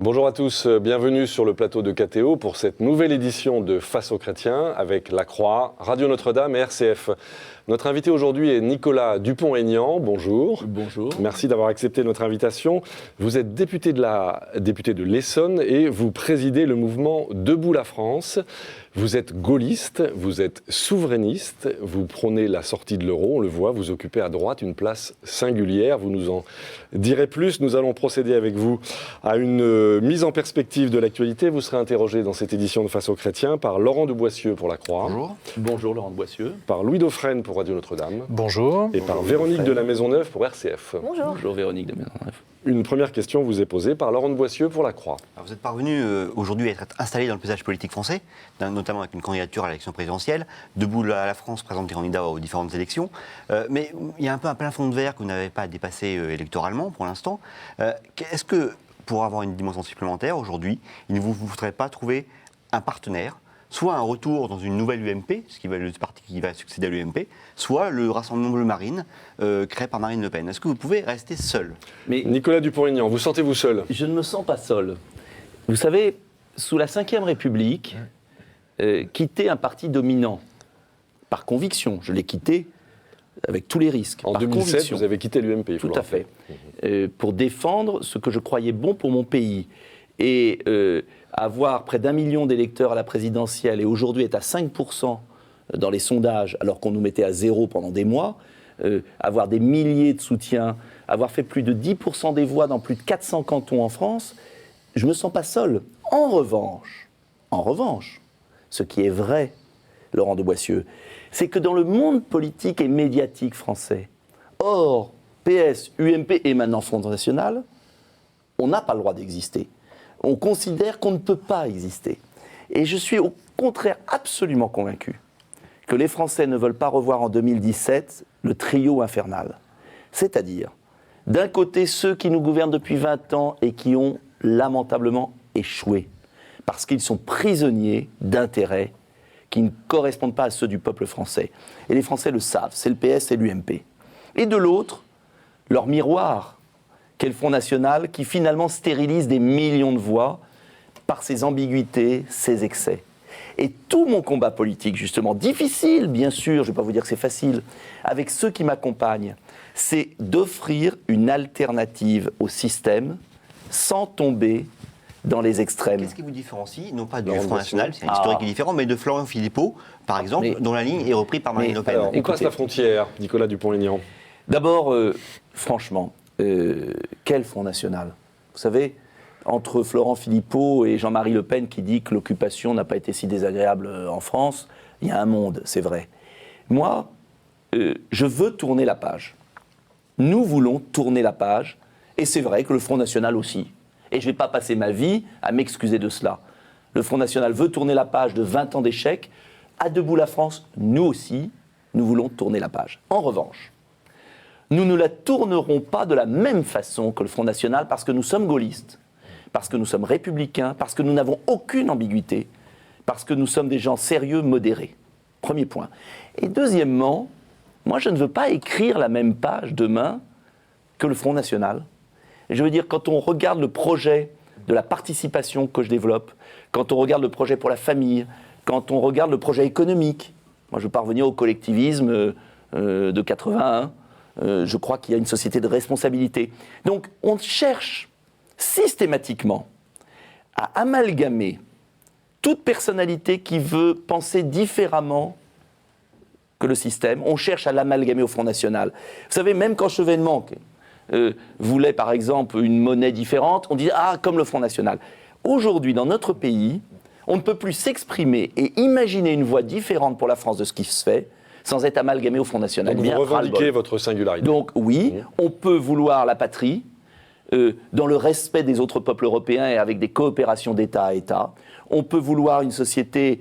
Bonjour à tous, bienvenue sur le plateau de KTO pour cette nouvelle édition de Face aux chrétiens avec La Croix, Radio Notre-Dame et RCF. Notre invité aujourd'hui est Nicolas Dupont-Aignan. Bonjour. Bonjour. Merci d'avoir accepté notre invitation. Vous êtes député de l'Essonne et vous présidez le mouvement Debout la France. Vous êtes gaulliste, vous êtes souverainiste, vous prônez la sortie de l'euro, on le voit, vous occupez à droite une place singulière. Vous nous en direz plus. Nous allons procéder avec vous à une mise en perspective de l'actualité. Vous serez interrogé dans cette édition de Face aux chrétiens par Laurent de Boissieu pour La Croix. Bonjour. Bonjour Laurent de Boissieu. Par Louis Dauphren pour Radio Notre-Dame. Bonjour. Et par Véronique de la Maisonneuve pour RCF. Bonjour. Bonjour Véronique de Maisonneuve. Une première question vous est posée par Laurent de Boissieu pour La Croix. Alors vous êtes parvenu aujourd'hui à être installé dans le paysage politique français, notamment avec une candidature à l'élection présidentielle. Debout la France présente des candidats aux différentes élections. Mais il y a un peu un plafond de verre que vous n'avez pas dépassé électoralement pour l'instant. Est-ce que, pour avoir une dimension supplémentaire aujourd'hui, il ne vous faudrait pas trouver un partenaire, soit un retour dans une nouvelle UMP, ce qui va être le parti qui va succéder à l'UMP, soit le Rassemblement Bleu Marine, créé par Marine Le Pen. Est-ce que vous pouvez rester seul ? Mais Nicolas Dupont-Aignan, vous sentez-vous seul ? je ne me sens pas seul. Vous savez, sous la Ve République, quitter un parti dominant, par conviction, je l'ai quitté avec tous les risques. En par 2007, conviction. vous avez quitté l'UMP. il faut Tout le à fait. rappeler. Pour défendre ce que je croyais bon pour mon pays. Et avoir près d'1 million d'électeurs à la présidentielle et aujourd'hui être à 5% dans les sondages alors qu'on nous mettait à 0 pendant des mois, avoir des milliers de soutiens, avoir fait plus de 10% des voix dans plus de 400 cantons en France, je ne me sens pas seul. En revanche, ce qui est vrai, Laurent de Boissieu, c'est que dans le monde politique et médiatique français, hors PS, UMP et maintenant Front National, on n'a pas le droit d'exister. On considère qu'on ne peut pas exister. Et je suis au contraire absolument convaincu que les Français ne veulent pas revoir en 2017 le trio infernal. C'est-à-dire, d'un côté, ceux qui nous gouvernent depuis 20 ans et qui ont lamentablement échoué, parce qu'ils sont prisonniers d'intérêts qui ne correspondent pas à ceux du peuple français. Et les Français le savent, c'est le PS et l'UMP. Et de l'autre, leur miroir, qu'est le Front National, qui finalement stérilise des millions de voix par ses ambiguïtés, ses excès. Et tout mon combat politique, justement, difficile, bien sûr, je ne vais pas vous dire que c'est facile, avec ceux qui m'accompagnent, c'est d'offrir une alternative au système sans tomber dans les extrêmes. Qu'est-ce qui vous différencie, non pas du Laurent Front Boissieu. National, c'est un historique différent, mais de Florian Philippot, par exemple, dont la ligne est reprise par Marine Le Pen. Alors, on passe la frontière, Nicolas Dupont-Aignan. D'abord, franchement, quel Front National ? Vous savez, entre Florent Philippot et Jean-Marie Le Pen qui dit que l'occupation n'a pas été si désagréable en France, il y a un monde, c'est vrai. Moi, je veux tourner la page. Nous voulons tourner la page, et c'est vrai que le Front National aussi. Et je ne vais pas passer ma vie à m'excuser de cela. Le Front National veut tourner la page de 20 ans d'échecs. À Debout la France, nous aussi, nous voulons tourner la page. En revanche, nous ne la tournerons pas de la même façon que le Front National parce que nous sommes gaullistes, parce que nous sommes républicains, parce que nous n'avons aucune ambiguïté, parce que nous sommes des gens sérieux, modérés. Premier point. Et deuxièmement, moi je ne veux pas écrire la même page demain que le Front National. Et je veux dire, quand on regarde le projet de la participation que je développe, quand on regarde le projet pour la famille, quand on regarde le projet économique, moi je veux pas revenir au collectivisme de 81, je crois qu'il y a une société de responsabilité. Donc on cherche systématiquement à amalgamer toute personnalité qui veut penser différemment que le système. On cherche à l'amalgamer au Front National. Vous savez, même quand Chevènement voulait par exemple une monnaie différente, on dit « Ah, comme le Front National ». Aujourd'hui, dans notre pays, on ne peut plus s'exprimer et imaginer une voie différente pour la France de ce qui se fait sans être amalgamé au Front National. Donc vous revendiquez votre singularité. Donc oui, on peut vouloir la patrie dans le respect des autres peuples européens et avec des coopérations d'État à État. On peut vouloir une société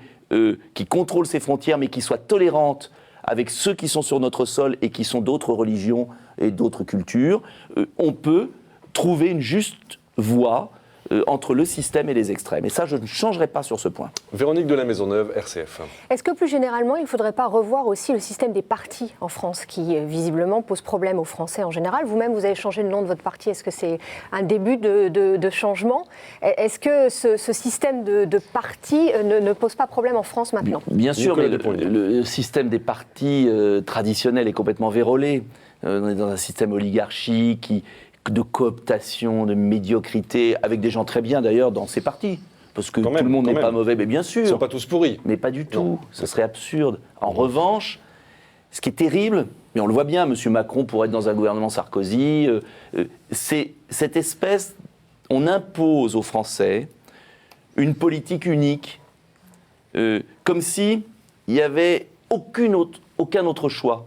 qui contrôle ses frontières mais qui soit tolérante avec ceux qui sont sur notre sol et qui sont d'autres religions et d'autres cultures. On peut trouver une juste voie entre le système et les extrêmes. Et ça, je ne changerai pas sur ce point. Véronique de la Maisonneuve, RCF. Est-ce que plus généralement, il ne faudrait pas revoir aussi le système des partis en France, qui visiblement pose problème aux Français en général? Vous-même, vous avez changé le nom de votre parti. Est-ce que c'est un début de changement? Est-ce que ce système de partis ne pose pas problème en France maintenant? Bien sûr, mais Nicolas le système des partis traditionnels est complètement vérolé. On est dans un système oligarchique de cooptation, de médiocrité, avec des gens très bien d'ailleurs dans ces partis. Parce que tout le monde n'est pas mauvais, mais bien sûr. Ils ne sont pas tous pourris. Mais pas du tout, Non. ce serait absurde. En revanche, ce qui est terrible, mais on le voit bien, M. Macron pourrait être dans un gouvernement Sarkozy, c'est cette espèce, on impose aux Français une politique unique, comme si il n'y avait aucun autre choix.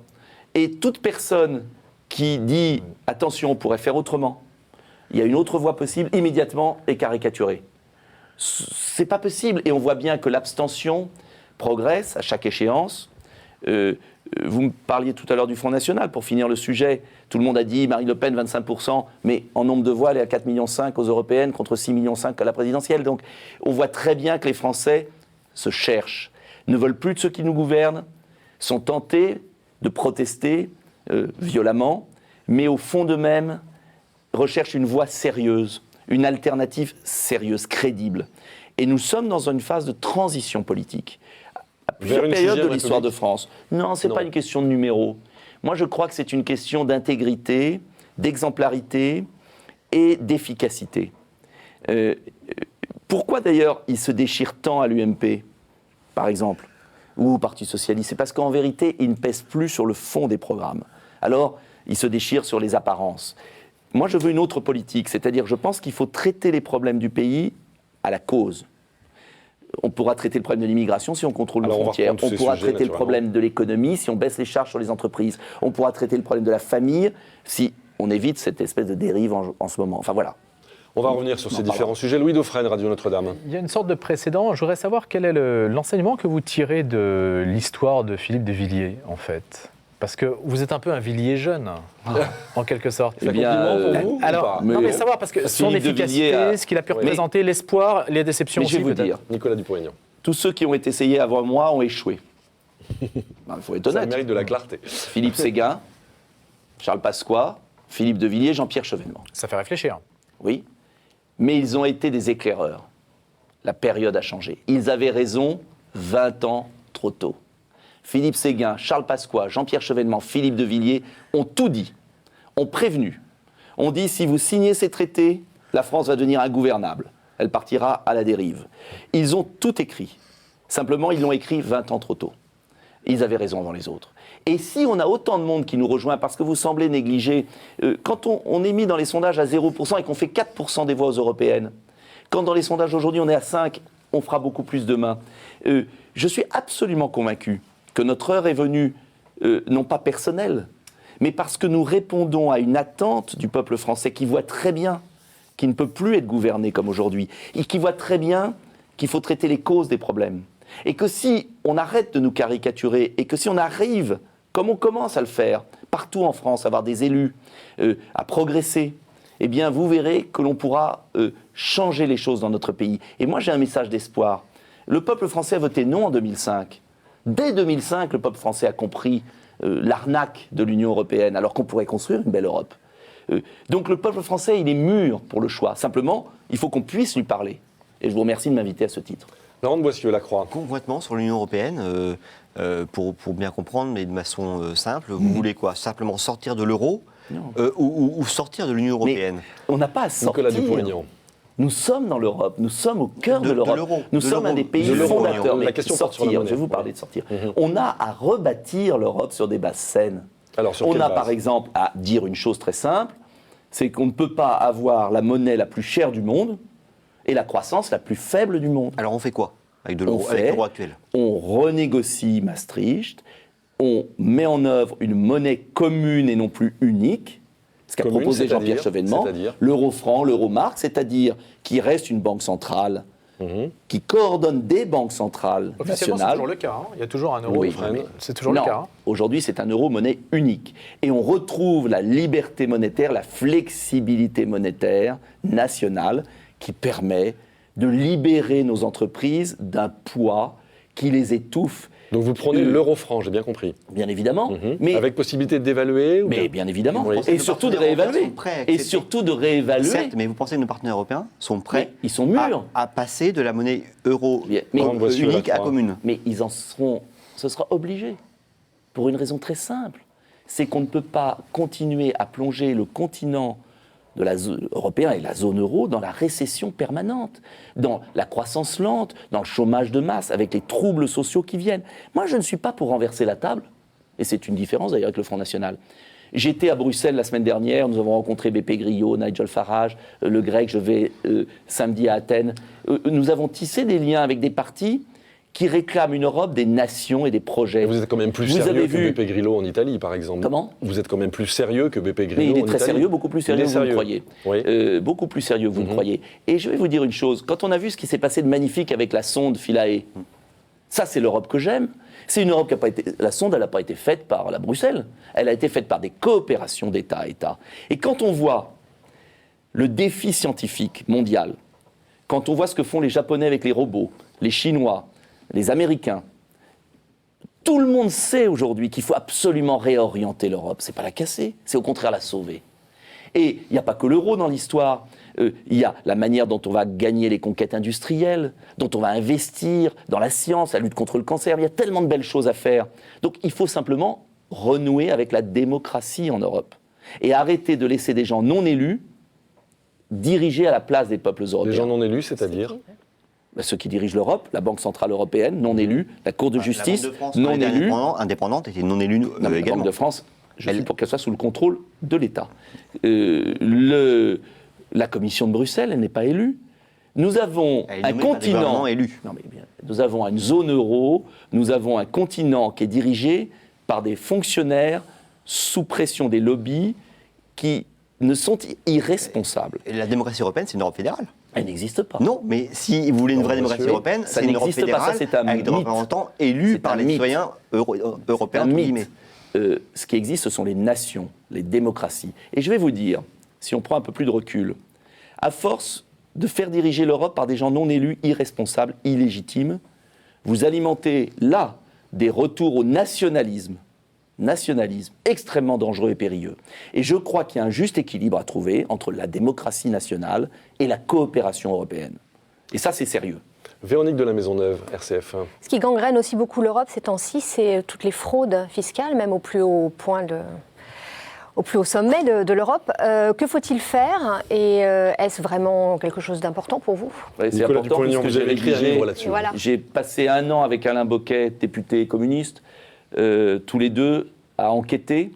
Et toute personne qui dit « attention, on pourrait faire autrement », il y a une autre voie possible, immédiatement est caricaturée. C'est pas possible. Et on voit bien que l'abstention progresse à chaque échéance. Vous me parliez tout à l'heure du Front National, pour finir le sujet. Tout le monde a dit Marine Le Pen, 25%, mais en nombre de voix, elle est à 4,5 millions aux européennes contre 6,5 millions à la présidentielle. Donc on voit très bien que les Français se cherchent, ne veulent plus de ceux qui nous gouvernent, sont tentés de protester violemment, mais au fond d'eux-mêmes recherchent une voie sérieuse, une alternative sérieuse, crédible. Et nous sommes dans une phase de transition politique. À plusieurs périodes de l'histoire de France. Non, ce n'est pas une question de numéro. Moi, je crois que c'est une question d'intégrité, d'exemplarité et d'efficacité. Pourquoi d'ailleurs ils se déchirent tant à l'UMP, par exemple, ou au Parti Socialiste? C'est parce qu'en vérité, ils ne pèsent plus sur le fond des programmes. Alors, ils se déchirent sur les apparences. Moi, je veux une autre politique, c'est-à-dire je pense qu'il faut traiter les problèmes du pays à la cause. On pourra traiter le problème de l'immigration si on contrôle nos frontières. On pourra traiter le problème de l'économie si on baisse les charges sur les entreprises. On pourra traiter le problème de la famille si on évite cette espèce de dérive en ce moment. Enfin voilà. On va revenir sur ces différents sujets. Louis Dauphren, Radio Notre-Dame. Il y a une sorte de précédent. Je voudrais savoir quel est l'enseignement que vous tirez de l'histoire de Philippe de Villiers, en fait. Parce que vous êtes un peu un Villiers jeune, en quelque sorte. C'est un compliment pour vous? Alors, non, mais savoir, parce que son efficacité, ce qu'il a pu représenter, l'espoir, les déceptions aussi, je vais vous dire, Nicolas Dupont-Aignan. Tous ceux qui ont été essayés avant moi ont échoué. Il faut être honnête. Ça mérite de la clarté. Philippe Séguin, Charles Pasqua, Philippe de Villiers, Jean-Pierre Chevènement. Ça fait réfléchir. Oui, mais ils ont été des éclaireurs. La période a changé. Ils avaient raison 20 ans trop tôt. Philippe Séguin, Charles Pasqua, Jean-Pierre Chevènement, Philippe de Villiers ont tout dit, ont prévenu. On dit si vous signez ces traités, la France va devenir ingouvernable. Elle partira à la dérive. Ils ont tout écrit. Simplement, ils l'ont écrit 20 ans trop tôt. Ils avaient raison avant les autres. Et si on a autant de monde qui nous rejoint, parce que vous semblez négliger, quand on est mis dans les sondages à 0% et qu'on fait 4% des voix aux européennes, quand dans les sondages aujourd'hui on est à 5%, on fera beaucoup plus demain. Je suis absolument convaincu que notre heure est venue, non pas personnelle, mais parce que nous répondons à une attente du peuple français qui voit très bien qu'il ne peut plus être gouverné comme aujourd'hui, et qui voit très bien qu'il faut traiter les causes des problèmes. Et que si on arrête de nous caricaturer, et que si on arrive, comme on commence à le faire, partout en France, à avoir des élus, à progresser, eh bien vous verrez que l'on pourra changer les choses dans notre pays. Et moi j'ai un message d'espoir. Le peuple français a voté non en 2005. Dès 2005, le peuple français a compris l'arnaque de l'Union européenne, alors qu'on pourrait construire une belle Europe. Donc le peuple français, il est mûr pour le choix. Simplement, il faut qu'on puisse lui parler. Et je vous remercie de m'inviter à ce titre. Laurent de Boissieu-Lacroix. Complètement sur l'Union européenne, pour bien comprendre, mais de façon simple, vous voulez quoi? Simplement sortir de l'euro ou sortir de l'Union européenne? Mais on n'a pas à sortir. Nicolas Dupont-Aignan. Nous sommes dans l'Europe, nous sommes au cœur de l'Europe. Nous sommes un des pays de l'euro. fondateurs. La Mais question porte sur la sortir, monnaie. je vais vous parler de sortir. On a à rebâtir l'Europe sur des bases saines. Alors, sur On quelle a base? par exemple à dire une chose très simple, c'est qu'on ne peut pas avoir la monnaie la plus chère du monde et la croissance la plus faible du monde. Alors on fait quoi avec l'euro actuel? On renégocie Maastricht, on met en œuvre une monnaie commune et non plus unique, ce qu'a Commune, proposé c'est-à-dire Jean-Pierre Chevènement, C'est-à-dire l'euro-franc, l'euro-marque, c'est-à-dire qu'il reste une banque centrale qui coordonne des banques centrales Officiellement, c'est nationales. toujours le cas. Hein. Il y a toujours un euro. Oui, mais c'est toujours Non, le cas. Hein. aujourd'hui c'est un euro-monnaie unique. Et on retrouve la liberté monétaire, la flexibilité monétaire nationale qui permet de libérer nos entreprises d'un poids qui les étouffe. Donc vous prenez l'euro-franc, j'ai bien compris. Bien évidemment. Mais avec possibilité d'évaluer Mais bien évidemment. Oui. Et surtout de réévaluer. Certes, mais vous pensez que nos partenaires européens sont prêts ils sont mûrs à passer de la monnaie euro voici unique la à croix. commune? Mais ils en seront, ce sera obligé. Pour une raison très simple. C'est qu'on ne peut pas continuer à plonger le continent de la zone européen et la zone euro dans la récession permanente, dans la croissance lente, dans le chômage de masse, avec les troubles sociaux qui viennent. Moi, je ne suis pas pour renverser la table, et c'est une différence d'ailleurs avec le Front National. J'étais à Bruxelles la semaine dernière, nous avons rencontré BP Grillo, Nigel Farage, le Grec, je vais samedi à Athènes. Nous avons tissé des liens avec des partis qui réclament une Europe des nations et des projets. Et vous êtes quand même plus sérieux que BP Grillo en Italie, par exemple. Comment ? Vous êtes quand même plus sérieux que BP Grillo en Mais il Italie. est très sérieux, beaucoup plus sérieux que vous le croyez. Oui. Beaucoup plus sérieux que vous le croyez. Et je vais vous dire une chose, quand on a vu ce qui s'est passé de magnifique avec la sonde Philae, ça c'est l'Europe que j'aime. C'est une Europe qui n'a pas été... La sonde, elle n'a pas été faite par la Bruxelles. Elle a été faite par des coopérations d'État à État. Et quand on voit le défi scientifique mondial, quand on voit ce que font les Japonais avec les robots, les Chinois, les Américains, tout le monde sait aujourd'hui qu'il faut absolument réorienter l'Europe. C'est pas la casser, c'est au contraire la sauver. Et il n'y a pas que l'euro dans l'histoire. Il y a la manière dont on va gagner les conquêtes industrielles, dont on va investir dans la science, la lutte contre le cancer. Il y a tellement de belles choses à faire. Donc il faut simplement renouer avec la démocratie en Europe et arrêter de laisser des gens non élus diriger à la place des peuples européens. Les gens non élus, c'est-à-dire ceux qui dirigent l'Europe, la Banque Centrale Européenne, non élue, la Cour de justice, la Banque de France, non élue. Indépendante, était non élue Non, mais la également. Banque de France, je suis pour qu'elle soit sous le contrôle de l'État. La Commission de Bruxelles, elle n'est pas élue. Nous avons Elle est un nommée par des continent gouvernements élus. Non, mais bien, nous avons une zone euro, nous avons un continent qui est dirigé par des fonctionnaires sous pression des lobbies qui ne sont irresponsables. Et la démocratie européenne, c'est une Europe fédérale. Elle n'existe pas. Non, mais si vous voulez une vraie démocratie européenne, ça c'est une Europe n'existe pas, ça, fédérale c'est un avec des mythe. représentants élus C'est par un les mythe. citoyens européens, un entre mythe. guillemets. Ce qui existe, ce sont les nations, les démocraties. Et je vais vous dire, si on prend un peu plus de recul, à force de faire diriger l'Europe par des gens non élus, irresponsables, illégitimes, vous alimentez là des retours au nationalisme extrêmement dangereux et périlleux. Et je crois qu'il y a un juste équilibre à trouver entre la démocratie nationale et la coopération européenne. Et ça, c'est sérieux. Véronique de la Maisonneuve, RCF1. Ce qui gangrène aussi beaucoup l'Europe ces temps-ci, c'est toutes les fraudes fiscales, même au plus haut point au plus haut sommet de l'Europe. Que faut-il faire et est-ce vraiment quelque chose d'important pour vous ? Ouais, c'est Nicolas important Dupont-Aignan, puisque vous avez j'ai écrit un rédigé- livre là-dessus. Voilà. J'ai passé 1 an avec Alain Bocquet, député communiste, tous les deux à enquêter.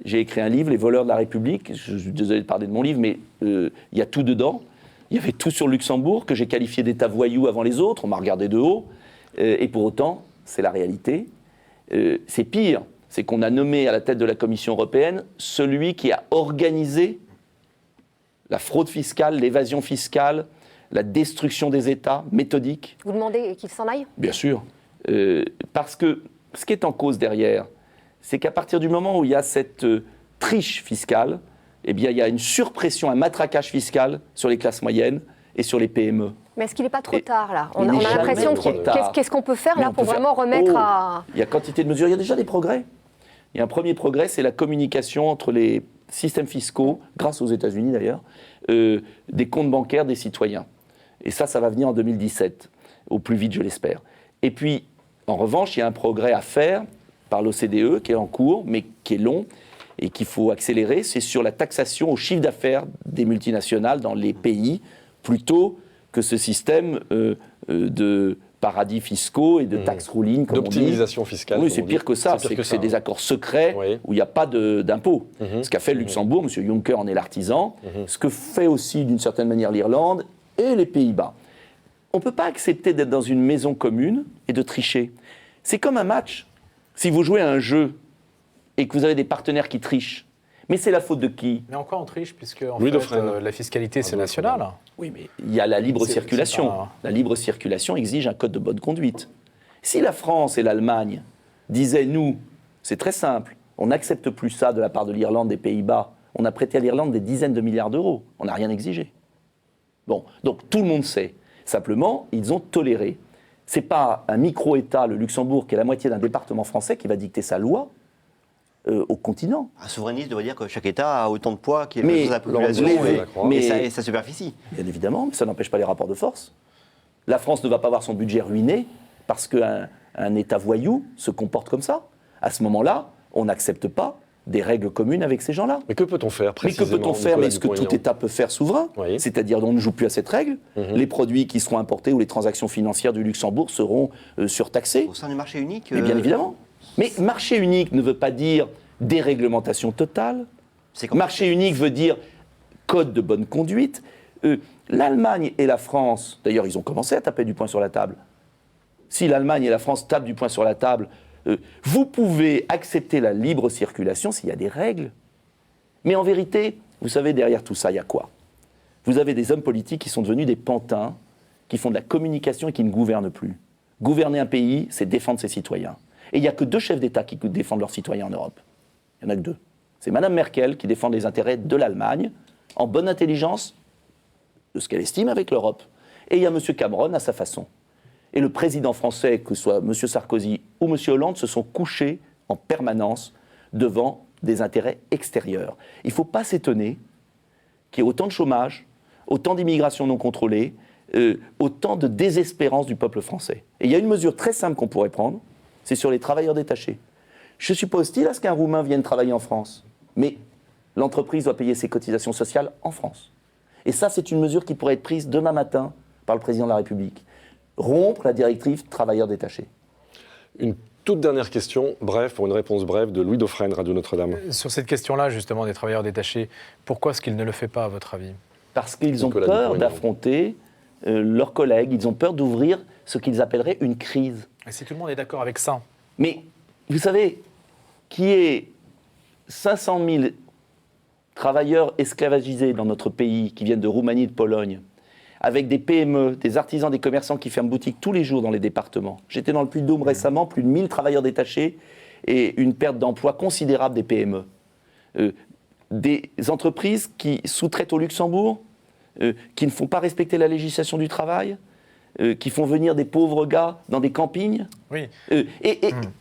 J'ai écrit un livre, Les voleurs de la République. Je suis désolé de parler de mon livre, mais il y a tout dedans. Il y avait tout sur Luxembourg, que j'ai qualifié d'État voyou avant les autres. On m'a regardé de haut. Et pour autant, c'est la réalité. C'est pire. C'est qu'on a nommé à la tête de la Commission européenne celui qui a organisé la fraude fiscale, l'évasion fiscale, la destruction des États, méthodique. Vous demandez qu'il s'en aille ? Bien sûr. Parce que ce qui est en cause derrière, c'est qu'à partir du moment où il y a cette triche fiscale, eh bien, il y a une surpression, un matraquage fiscal sur les classes moyennes et sur les PME. Mais est-ce qu'il n'est pas trop Et tard, là ? il On n'est a jamais l'impression trop tard. qu'est-ce qu'on peut faire, Mais là, on pour peut faire- vraiment remettre Oh, à... Il y a quantité de mesures, il y a déjà des progrès. Il y a un premier progrès, c'est la communication entre les systèmes fiscaux, grâce aux États-Unis d'ailleurs, des comptes bancaires des citoyens. Et ça va venir en 2017, au plus vite, je l'espère. Et puis, en revanche, il y a un progrès à faire par l'OCDE, qui est en cours, mais qui est long, et qu'il faut accélérer, c'est sur la taxation au chiffre d'affaires des multinationales dans les pays, plutôt que ce système de paradis fiscaux et de tax ruling, comme on dit. D'optimisation fiscale. Oui, comme c'est on pire dit. que ça. C'est pire que C'est ça, des hein. accords secrets Oui. où il n'y a pas d'impôt. Mhm. Ce qu'a fait le Luxembourg, M. Juncker en est l'artisan, ce que fait aussi d'une certaine manière l'Irlande et les Pays-Bas. On ne peut pas accepter d'être dans une maison commune et de tricher. C'est comme un match. Si vous jouez à un jeu et que vous avez des partenaires qui trichent, mais c'est la faute de qui? Mais encore on triche, puisque en Louis fait, Dauphren. la fiscalité, c'est national. Oui, mais il y a la libre C'est circulation. pas- La libre circulation exige un code de bonne conduite. Si la France et l'Allemagne disaient, nous, c'est très simple, on n'accepte plus ça de la part de l'Irlande, des Pays-Bas, on a prêté à l'Irlande des dizaines de milliards d'euros, on n'a rien exigé. Bon, donc tout le monde sait. Simplement, ils ont toléré. Ce n'est pas un micro-État, le Luxembourg, qui est la moitié d'un département français, qui va dicter sa loi au continent. Un souverainiste devrait dire que chaque État a autant de poids qu'il Mais- a la population mais- et sa superficie. Bien évidemment, mais ça n'empêche pas les rapports de force. La France ne va pas voir son budget ruiné parce qu'un État voyou se comporte comme ça. À ce moment-là, on n'accepte pas des règles communes avec ces gens-là. Mais que peut-on faire Mais que précisément peut-on faire? Nicolas Mais ce que tout Dupont-Aignan État peut faire souverain, Oui. c'est-à-dire on ne joue plus à cette règle. Les produits qui seront importés ou les transactions financières du Luxembourg seront surtaxés. Au sein du marché unique, Mais bien évidemment. Mais marché unique ne veut pas dire déréglementation totale. c'est comme Marché unique veut dire code de bonne conduite. L'Allemagne et la France, d'ailleurs, ils ont commencé à taper du poing sur la table. Si l'Allemagne et la France tapent du poing sur la table, vous pouvez accepter la libre circulation s'il y a des règles. Mais en vérité, vous savez, derrière tout ça, il y a quoi? Vous avez des hommes politiques qui sont devenus des pantins, qui font de la communication et qui ne gouvernent plus. Gouverner un pays, c'est défendre ses citoyens. Et il n'y a que 2 chefs d'État qui défendent leurs citoyens en Europe. Il n'y en a que 2. C'est Mme Merkel qui défend les intérêts de l'Allemagne, en bonne intelligence de ce qu'elle estime avec l'Europe. Et il y a M. Cameron à sa façon. Et le président français, que ce soit M. Sarkozy ou M. Hollande, se sont couchés en permanence devant des intérêts extérieurs. Il ne faut pas s'étonner qu'il y ait autant de chômage, autant d'immigration non contrôlée, autant de désespérance du peuple français. Et il y a une mesure très simple qu'on pourrait prendre, c'est sur les travailleurs détachés. Je ne suis pas hostile à ce qu'un Roumain vienne travailler en France, mais l'entreprise doit payer ses cotisations sociales en France. Et ça, c'est une mesure qui pourrait être prise demain matin par le président de la République. Rompre la directive travailleurs détachés. Une toute dernière question, bref, pour une réponse brève de Louis Dauphren, Radio Notre-Dame. Sur cette question-là, justement, des travailleurs détachés, pourquoi est-ce qu'il ne le fait pas, à votre avis? Parce qu'ils ont Nicolas peur Dupont-Aignan. d'affronter leurs collègues, ils ont peur d'ouvrir ce qu'ils appelleraient une crise. Et si tout le monde est d'accord avec ça? Mais vous savez, qu'il y ait 500 000 travailleurs esclavagisés dans notre pays, qui viennent de Roumanie et de Pologne, avec des PME, des artisans, des commerçants qui ferment boutique tous les jours dans les départements. J'étais dans le Puy-de-Dôme récemment, plus de 1000 travailleurs détachés et une perte d'emploi considérable des PME. Des entreprises qui sous-traitent au Luxembourg, qui ne font pas respecter la législation du travail, qui font venir des pauvres gars dans des campings. Oui.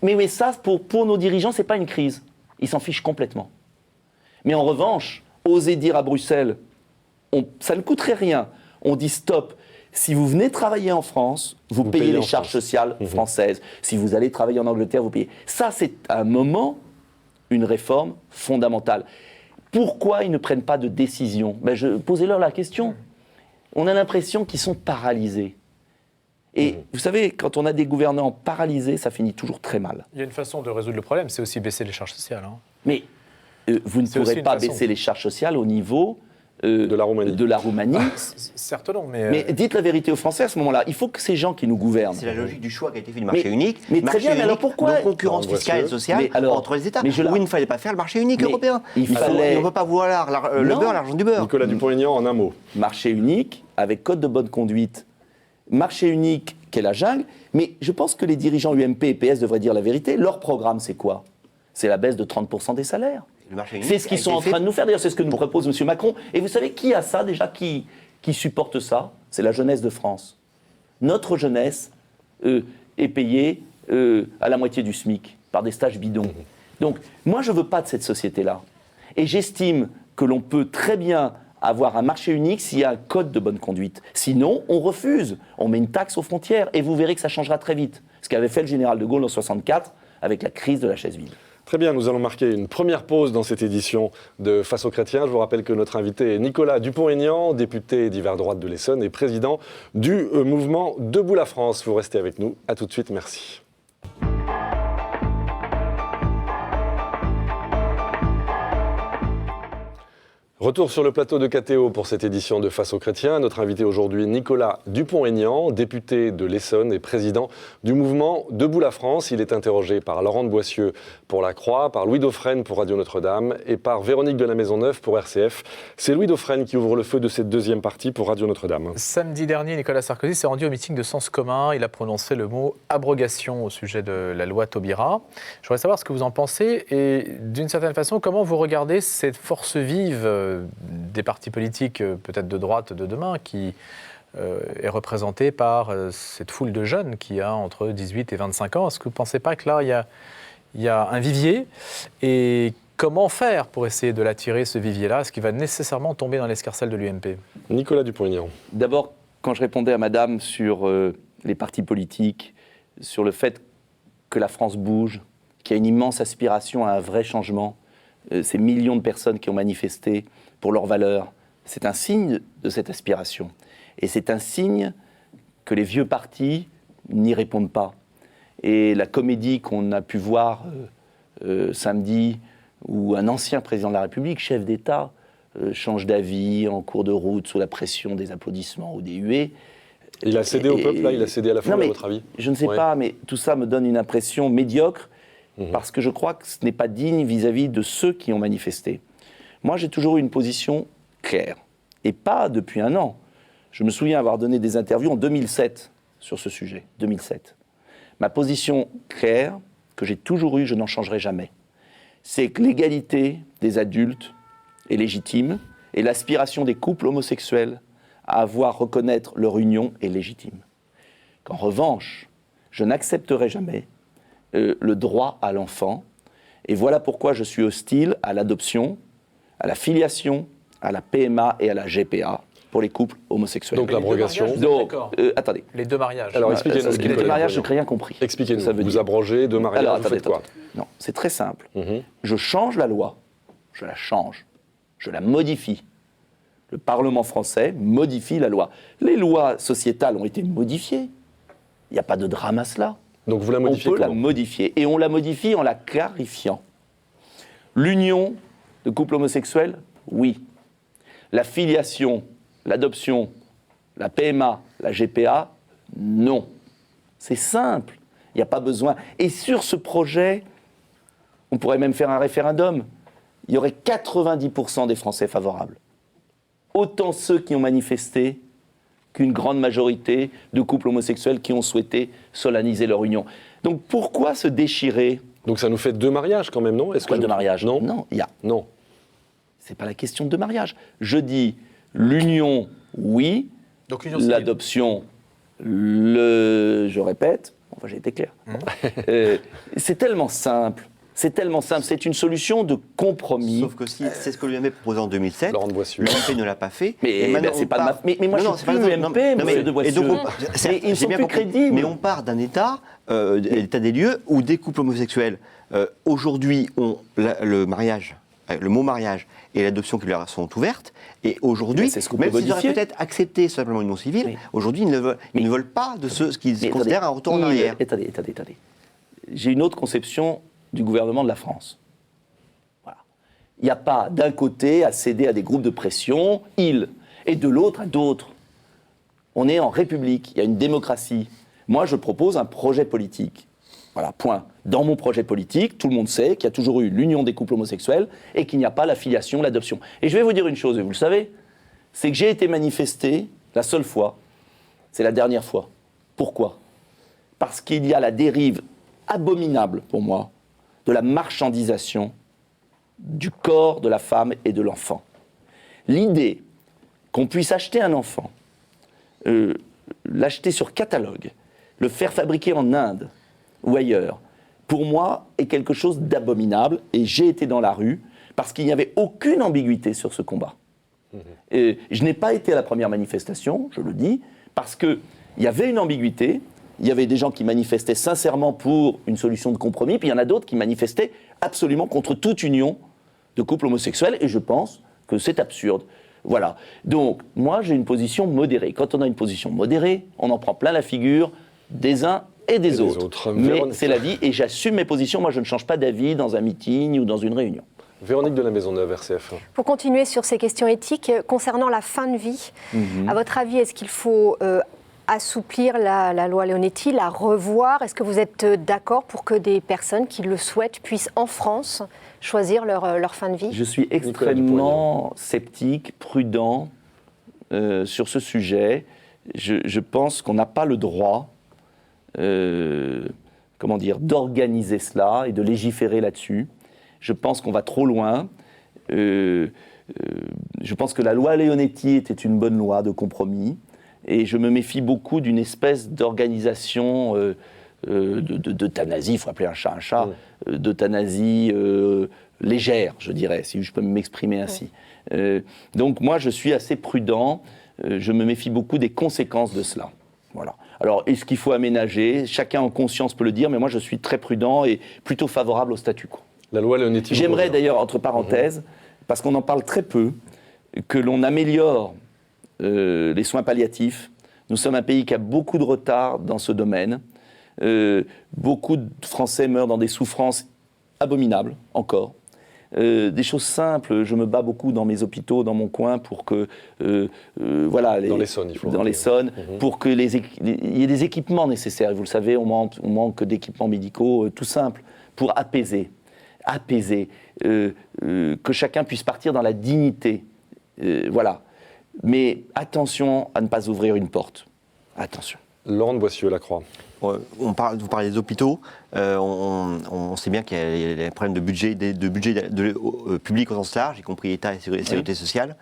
Mais ça, pour nos dirigeants, ce n'est pas une crise. Ils s'en fichent complètement. Mais en revanche, oser dire à Bruxelles, ça ne coûterait rien. On dit stop. Si vous venez travailler en France, vous payez les en charges France. sociales françaises. Si vous allez travailler en Angleterre, vous payez. Ça, c'est à un moment une réforme fondamentale. Pourquoi ils ne prennent pas de décision? Posez-leur la question. On a l'impression qu'ils sont paralysés. Et vous savez, quand on a des gouvernants paralysés, ça finit toujours très mal. Il y a une façon de résoudre le problème, c'est aussi baisser les charges sociales. Hein. Mais vous ne C'est aussi pourrez une pas façon. baisser les charges sociales au niveau De la Roumanie. de la Roumanie. Certes non, mais... Mais dites la vérité aux Français à ce moment-là. Il faut que ces gens qui nous gouvernent. C'est la logique du choix qui a été fait du marché Mais- unique. mais très Marché bien, mais alors unique, pourquoi- donc concurrence Alors, fiscale et voici- sociale Mais alors- entre les États. mais je la- Où il ne fallait pas faire le marché unique Mais européen. il fallait- On ne peut pas vouloir le Non. beurre, l'argent du beurre. Nicolas Dupont-Aignan, en un mot. Marché unique, avec code de bonne conduite. Marché unique, qu'est la jungle. Mais je pense que les dirigeants UMP et PS devraient dire la vérité. Leur programme, c'est quoi? C'est la baisse de 30% des salaires. Le marché unique C'est ce qu'ils a sont été en fait train de nous faire. D'ailleurs, c'est ce que nous propose M. Macron. Et vous savez qui a ça déjà, qui supporte ça? C'est la jeunesse de France. Notre jeunesse est payée à la moitié du SMIC par des stages bidons. Donc, moi, je ne veux pas de cette société-là. Et j'estime que l'on peut très bien avoir un marché unique s'il y a un code de bonne conduite. Sinon, on refuse. On met une taxe aux frontières et vous verrez que ça changera très vite. Ce qu'avait fait le général de Gaulle en 1964 avec la crise de la chaise vide. Très bien, nous allons marquer une première pause dans cette édition de Face aux chrétiens. Je vous rappelle que notre invité est Nicolas Dupont-Aignan, député d'hiver droite de l'Essonne et président du mouvement Debout la France. Vous restez avec nous. À tout de suite, merci. Retour sur le plateau de KTO pour cette édition de Face aux chrétiens. Notre invité aujourd'hui, Nicolas Dupont-Aignan, député de l'Essonne et président du mouvement Debout la France. Il est interrogé par Laurent de Boissieu pour La Croix, par Louis Dauphren pour Radio Notre-Dame et par Véronique de la Maisonneuve pour RCF. C'est Louis Dauphren qui ouvre le feu de cette deuxième partie pour Radio Notre-Dame. Samedi dernier, Nicolas Sarkozy s'est rendu au meeting de Sens commun. Il a prononcé le mot abrogation au sujet de la loi Taubira. Je voudrais savoir ce que vous en pensez et d'une certaine façon, comment vous regardez cette force vive des partis politiques, peut-être de droite de demain, qui est représenté par cette foule de jeunes qui a entre 18 et 25 ans. Est-ce que vous ne pensez pas que là, il y a un vivier? Et comment faire pour essayer de l'attirer, ce vivier-là? Est-ce qu'il va nécessairement tomber dans l'escarcelle de l'UMP? Nicolas Dupont-Aignan. D'abord, quand je répondais à madame sur les partis politiques, sur le fait que la France bouge, qu'il y a une immense aspiration à un vrai changement, ces millions de personnes qui ont manifesté pour leurs valeurs, c'est un signe de cette aspiration. Et c'est un signe que les vieux partis n'y répondent pas. Et la comédie qu'on a pu voir samedi, où un ancien président de la République, chef d'État, change d'avis en cours de route sous la pression des applaudissements ou des huées. Il a cédé au peuple, là? Il a cédé à la foule, à votre avis? Je ne sais pas, mais tout ça me donne une impression médiocre, parce que je crois que ce n'est pas digne vis-à-vis de ceux qui ont manifesté. Moi, j'ai toujours eu une position claire, et pas depuis un an. Je me souviens avoir donné des interviews en 2007 sur ce sujet, 2007. Ma position claire, que j'ai toujours eue, je n'en changerai jamais, c'est que l'égalité des adultes est légitime, et l'aspiration des couples homosexuels à voir reconnaître leur union est légitime. Qu'en revanche, je n'accepterai jamais le droit à l'enfant, et voilà pourquoi je suis hostile à l'adoption, à la filiation, à la PMA et à la GPA pour les couples homosexuels. Donc l'abrogation. Attendez. Les deux mariages. Alors expliquez-nous. Parce que les deux mariages, je n'ai rien compris. Expliquez-nous. Ça veut Vous dire. abrogez deux mariages, Alors, vous faites quoi? Non, c'est très simple. Je change la loi, je la change, je la modifie. Le Parlement français modifie la loi. Les lois sociétales ont été modifiées. Il n'y a pas de drame à cela. Donc vous la modifiez On peut la comment? modifier. Et on la modifie en la clarifiant. L'union de couples homosexuels, oui. La filiation, l'adoption, la PMA, la GPA, non. C'est simple. Il n'y a pas besoin. Et sur ce projet, on pourrait même faire un référendum. Il y aurait 90% des Français favorables. Autant ceux qui ont manifesté qu'une grande majorité de couples homosexuels qui ont souhaité solenniser leur union. Donc pourquoi se déchirer? Donc ça nous fait deux mariages quand même, non? Pourquoi deux mariages? Non. Non, il y a. Non. C'est pas la question de mariage. Je dis l'union, oui. Donc l'union civile. L'adoption, je répète. Enfin, j'ai été clair. C'est tellement simple. C'est tellement simple. C'est une solution de compromis. Sauf que si c'est ce que l'UMP proposait en 2007, Laurent de Boissieu. l'UMP ne l'a pas fait. Mais et maintenant, c'est on pas part- mais moi, Non, je suis c'est pas plus non, UMP, non, monsieur de Boissieu. et donc, Mais ils j'ai sont bien plus compris. crédibles. Mais on part d'un état, l'état des lieux, où des couples homosexuels, aujourd'hui, ont le mariage, le mot mariage et l'adoption qui leur sont ouvertes. Et aujourd'hui, Mais c'est ce qu'on peut même s'ils auraient modifier. peut-être accepté simplement une union civile, Oui. aujourd'hui, ils ne veulent pas de ce qu'ils Mais considèrent un retour en arrière. Attendez. J'ai une autre conception du gouvernement de la France. Voilà. Il n'y a pas d'un côté à céder à des groupes de pression, et de l'autre à d'autres. On est en République, il y a une démocratie. Moi, je propose un projet politique. Voilà, point. Dans mon projet politique, tout le monde sait qu'il y a toujours eu l'union des couples homosexuels et qu'il n'y a pas la filiation, l'adoption. Et je vais vous dire une chose, et vous le savez, c'est que j'ai été manifesté la seule fois, c'est la dernière fois. Pourquoi? Parce qu'il y a la dérive abominable, pour moi, de la marchandisation du corps de la femme et de l'enfant. L'idée qu'on puisse acheter un enfant, l'acheter sur catalogue, le faire fabriquer en Inde ou ailleurs, pour moi, est quelque chose d'abominable. Et j'ai été dans la rue parce qu'il n'y avait aucune ambiguïté sur ce combat. Et je n'ai pas été à la première manifestation, je le dis, parce qu'il y avait une ambiguïté. Il y avait des gens qui manifestaient sincèrement pour une solution de compromis, puis il y en a d'autres qui manifestaient absolument contre toute union de couples homosexuels, et je pense que c'est absurde. Voilà. Donc, moi, j'ai une position modérée. Quand on a une position modérée, on en prend plein la figure des uns et des autres. Mais Véronique. c'est la vie, et j'assume mes positions. Moi, je ne change pas d'avis dans un meeting ou dans une réunion. Véronique de la Maisonneuve, RCF1. Pour continuer sur ces questions éthiques, concernant la fin de vie, à votre avis, est-ce qu'il faut assouplir la loi Leonetti, la revoir? Est-ce que vous êtes d'accord pour que des personnes qui le souhaitent puissent, en France, choisir leur fin de vie? Je suis extrêmement sceptique, prudent sur ce sujet. Je pense qu'on n'a pas le droit d'organiser cela et de légiférer là-dessus. Je pense qu'on va trop loin. Je pense que la loi Leonetti était une bonne loi de compromis, et je me méfie beaucoup d'une espèce d'organisation d'euthanasie, il faut appeler un chat, d'euthanasie légère, je dirais, si je peux m'exprimer ainsi. Donc moi, je suis assez prudent, je me méfie beaucoup des conséquences de cela. Voilà. Alors, est-ce qu'il faut aménager ? Chacun en conscience peut le dire, mais moi, je suis très prudent et plutôt favorable au statu quo. La loi Leonetti. J'aimerais d'ailleurs, entre parenthèses, parce qu'on en parle très peu, que l'on améliore les soins palliatifs. Nous sommes un pays qui a beaucoup de retard dans ce domaine. Beaucoup de Français meurent dans des souffrances abominables, encore. Des choses simples, je me bats beaucoup dans mes hôpitaux, dans mon coin, pour que... voilà, dans l'Essonne, il faut... Dans l'Essonne, pour qu'il y ait des équipements nécessaires. Vous le savez, on manque d'équipements médicaux tout simples, pour apaiser, que chacun puisse partir dans la dignité. Voilà. Mais attention à ne pas ouvrir une porte. Attention. Laurent de Boissieu-Lacroix. Vous parlez des hôpitaux, on sait bien qu'il y a des problèmes de budget, public au sens large, y compris État et sécurité sociale.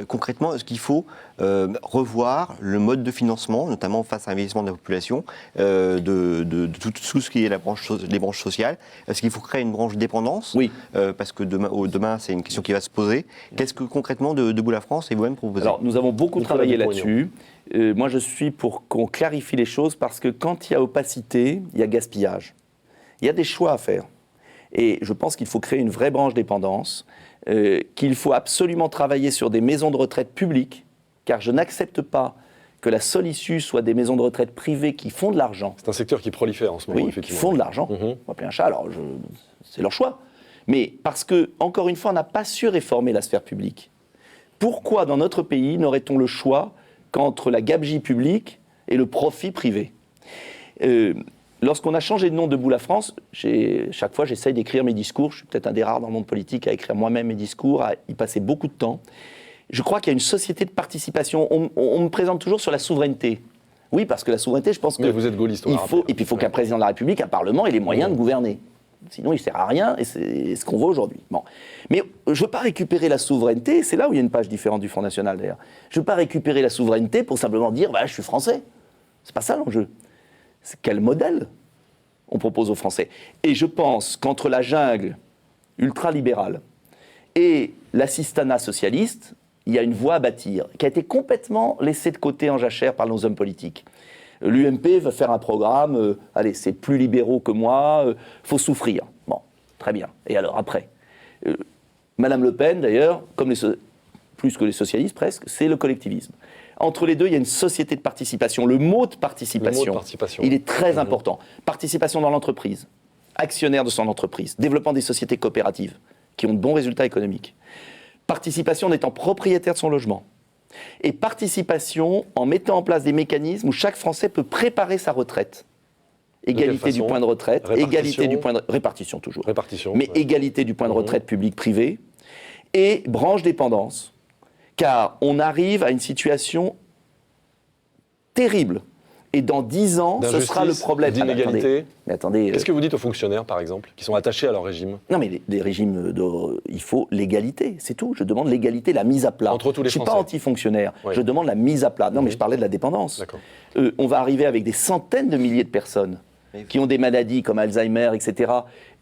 Concrètement, est-ce qu'il faut revoir le mode de financement, notamment face à l'investissement de la population, de tout ce qui est les branches sociales ? Est-ce qu'il faut créer une branche dépendance ? Oui. Parce que demain, c'est une question qui va se poser. Qu'est-ce que concrètement Debout la France et vous-même proposez ? Alors, nous avons beaucoup travaillé là-dessus. Moi, je suis pour qu'on clarifie les choses, parce que quand il y a opacité, il y a gaspillage. Il y a des choix à faire. Et je pense qu'il faut créer une vraie branche dépendance, qu'il faut absolument travailler sur des maisons de retraite publiques, car je n'accepte pas que la seule issue soit des maisons de retraite privées qui font de l'argent. C'est un secteur qui prolifère en ce moment, oui, effectivement. Qui font de l'argent. On va appeler un chat, alors c'est leur choix. Mais parce que, encore une fois, on n'a pas su réformer la sphère publique. Pourquoi, dans notre pays, n'aurait-on le choix qu'entre la gabegie publique et le profit privé ? Lorsqu'on a changé de nom de Debout la France, chaque fois j'essaye d'écrire mes discours, je suis peut-être un des rares dans le monde politique à écrire moi-même mes discours, à y passer beaucoup de temps. Je crois qu'il y a une société de participation. On me présente toujours sur la souveraineté. Oui, parce que la souveraineté, je pense que... Mais vous êtes gaulliste, et puis il faut qu'un président de la République, un Parlement ait les moyens de gouverner. Sinon, il ne sert à rien, et c'est ce qu'on voit aujourd'hui. Bon. Mais je ne veux pas récupérer la souveraineté, c'est là où il y a une page différente du Front National d'ailleurs. Je ne veux pas récupérer la souveraineté pour simplement dire « je suis français ». C'est pas ça l'enjeu. C'est quel modèle on propose aux Français. Et je pense qu'entre la jungle ultralibérale et l'assistanat socialiste, il y a une voie à bâtir, qui a été complètement laissée de côté en jachère par nos hommes politiques. L'UMP veut faire un programme, allez, c'est plus libéraux que moi, faut souffrir. Bon, très bien. Et alors, après Madame Le Pen, d'ailleurs, plus que les socialistes presque, c'est le collectivisme. Entre les deux, il y a une société de participation. Le mot de participation, il est très important. Participation dans l'entreprise, actionnaire de son entreprise, développement des sociétés coopératives qui ont de bons résultats économiques. Participation en étant propriétaire de son logement. Et participation en mettant en place des mécanismes où chaque Français peut préparer sa retraite. Égalité du point de retraite, égalité du point de... Répartition toujours. Mais égalité du point de retraite public-privé et branche dépendance. Car on arrive à une situation terrible. Et dans 10 ans, ce sera le problème. D'inégalité. Mais attendez. Qu'est-ce que vous dites aux fonctionnaires, par exemple, qui sont attachés à leur régime ? Non, mais les régimes, il faut l'égalité, c'est tout. Je demande l'égalité, la mise à plat. Entre tous les Français. Je ne suis pas anti-fonctionnaire, je demande la mise à plat. Non, mais je parlais de la dépendance. On va arriver avec des centaines de milliers de personnes qui ont des maladies comme Alzheimer, etc.,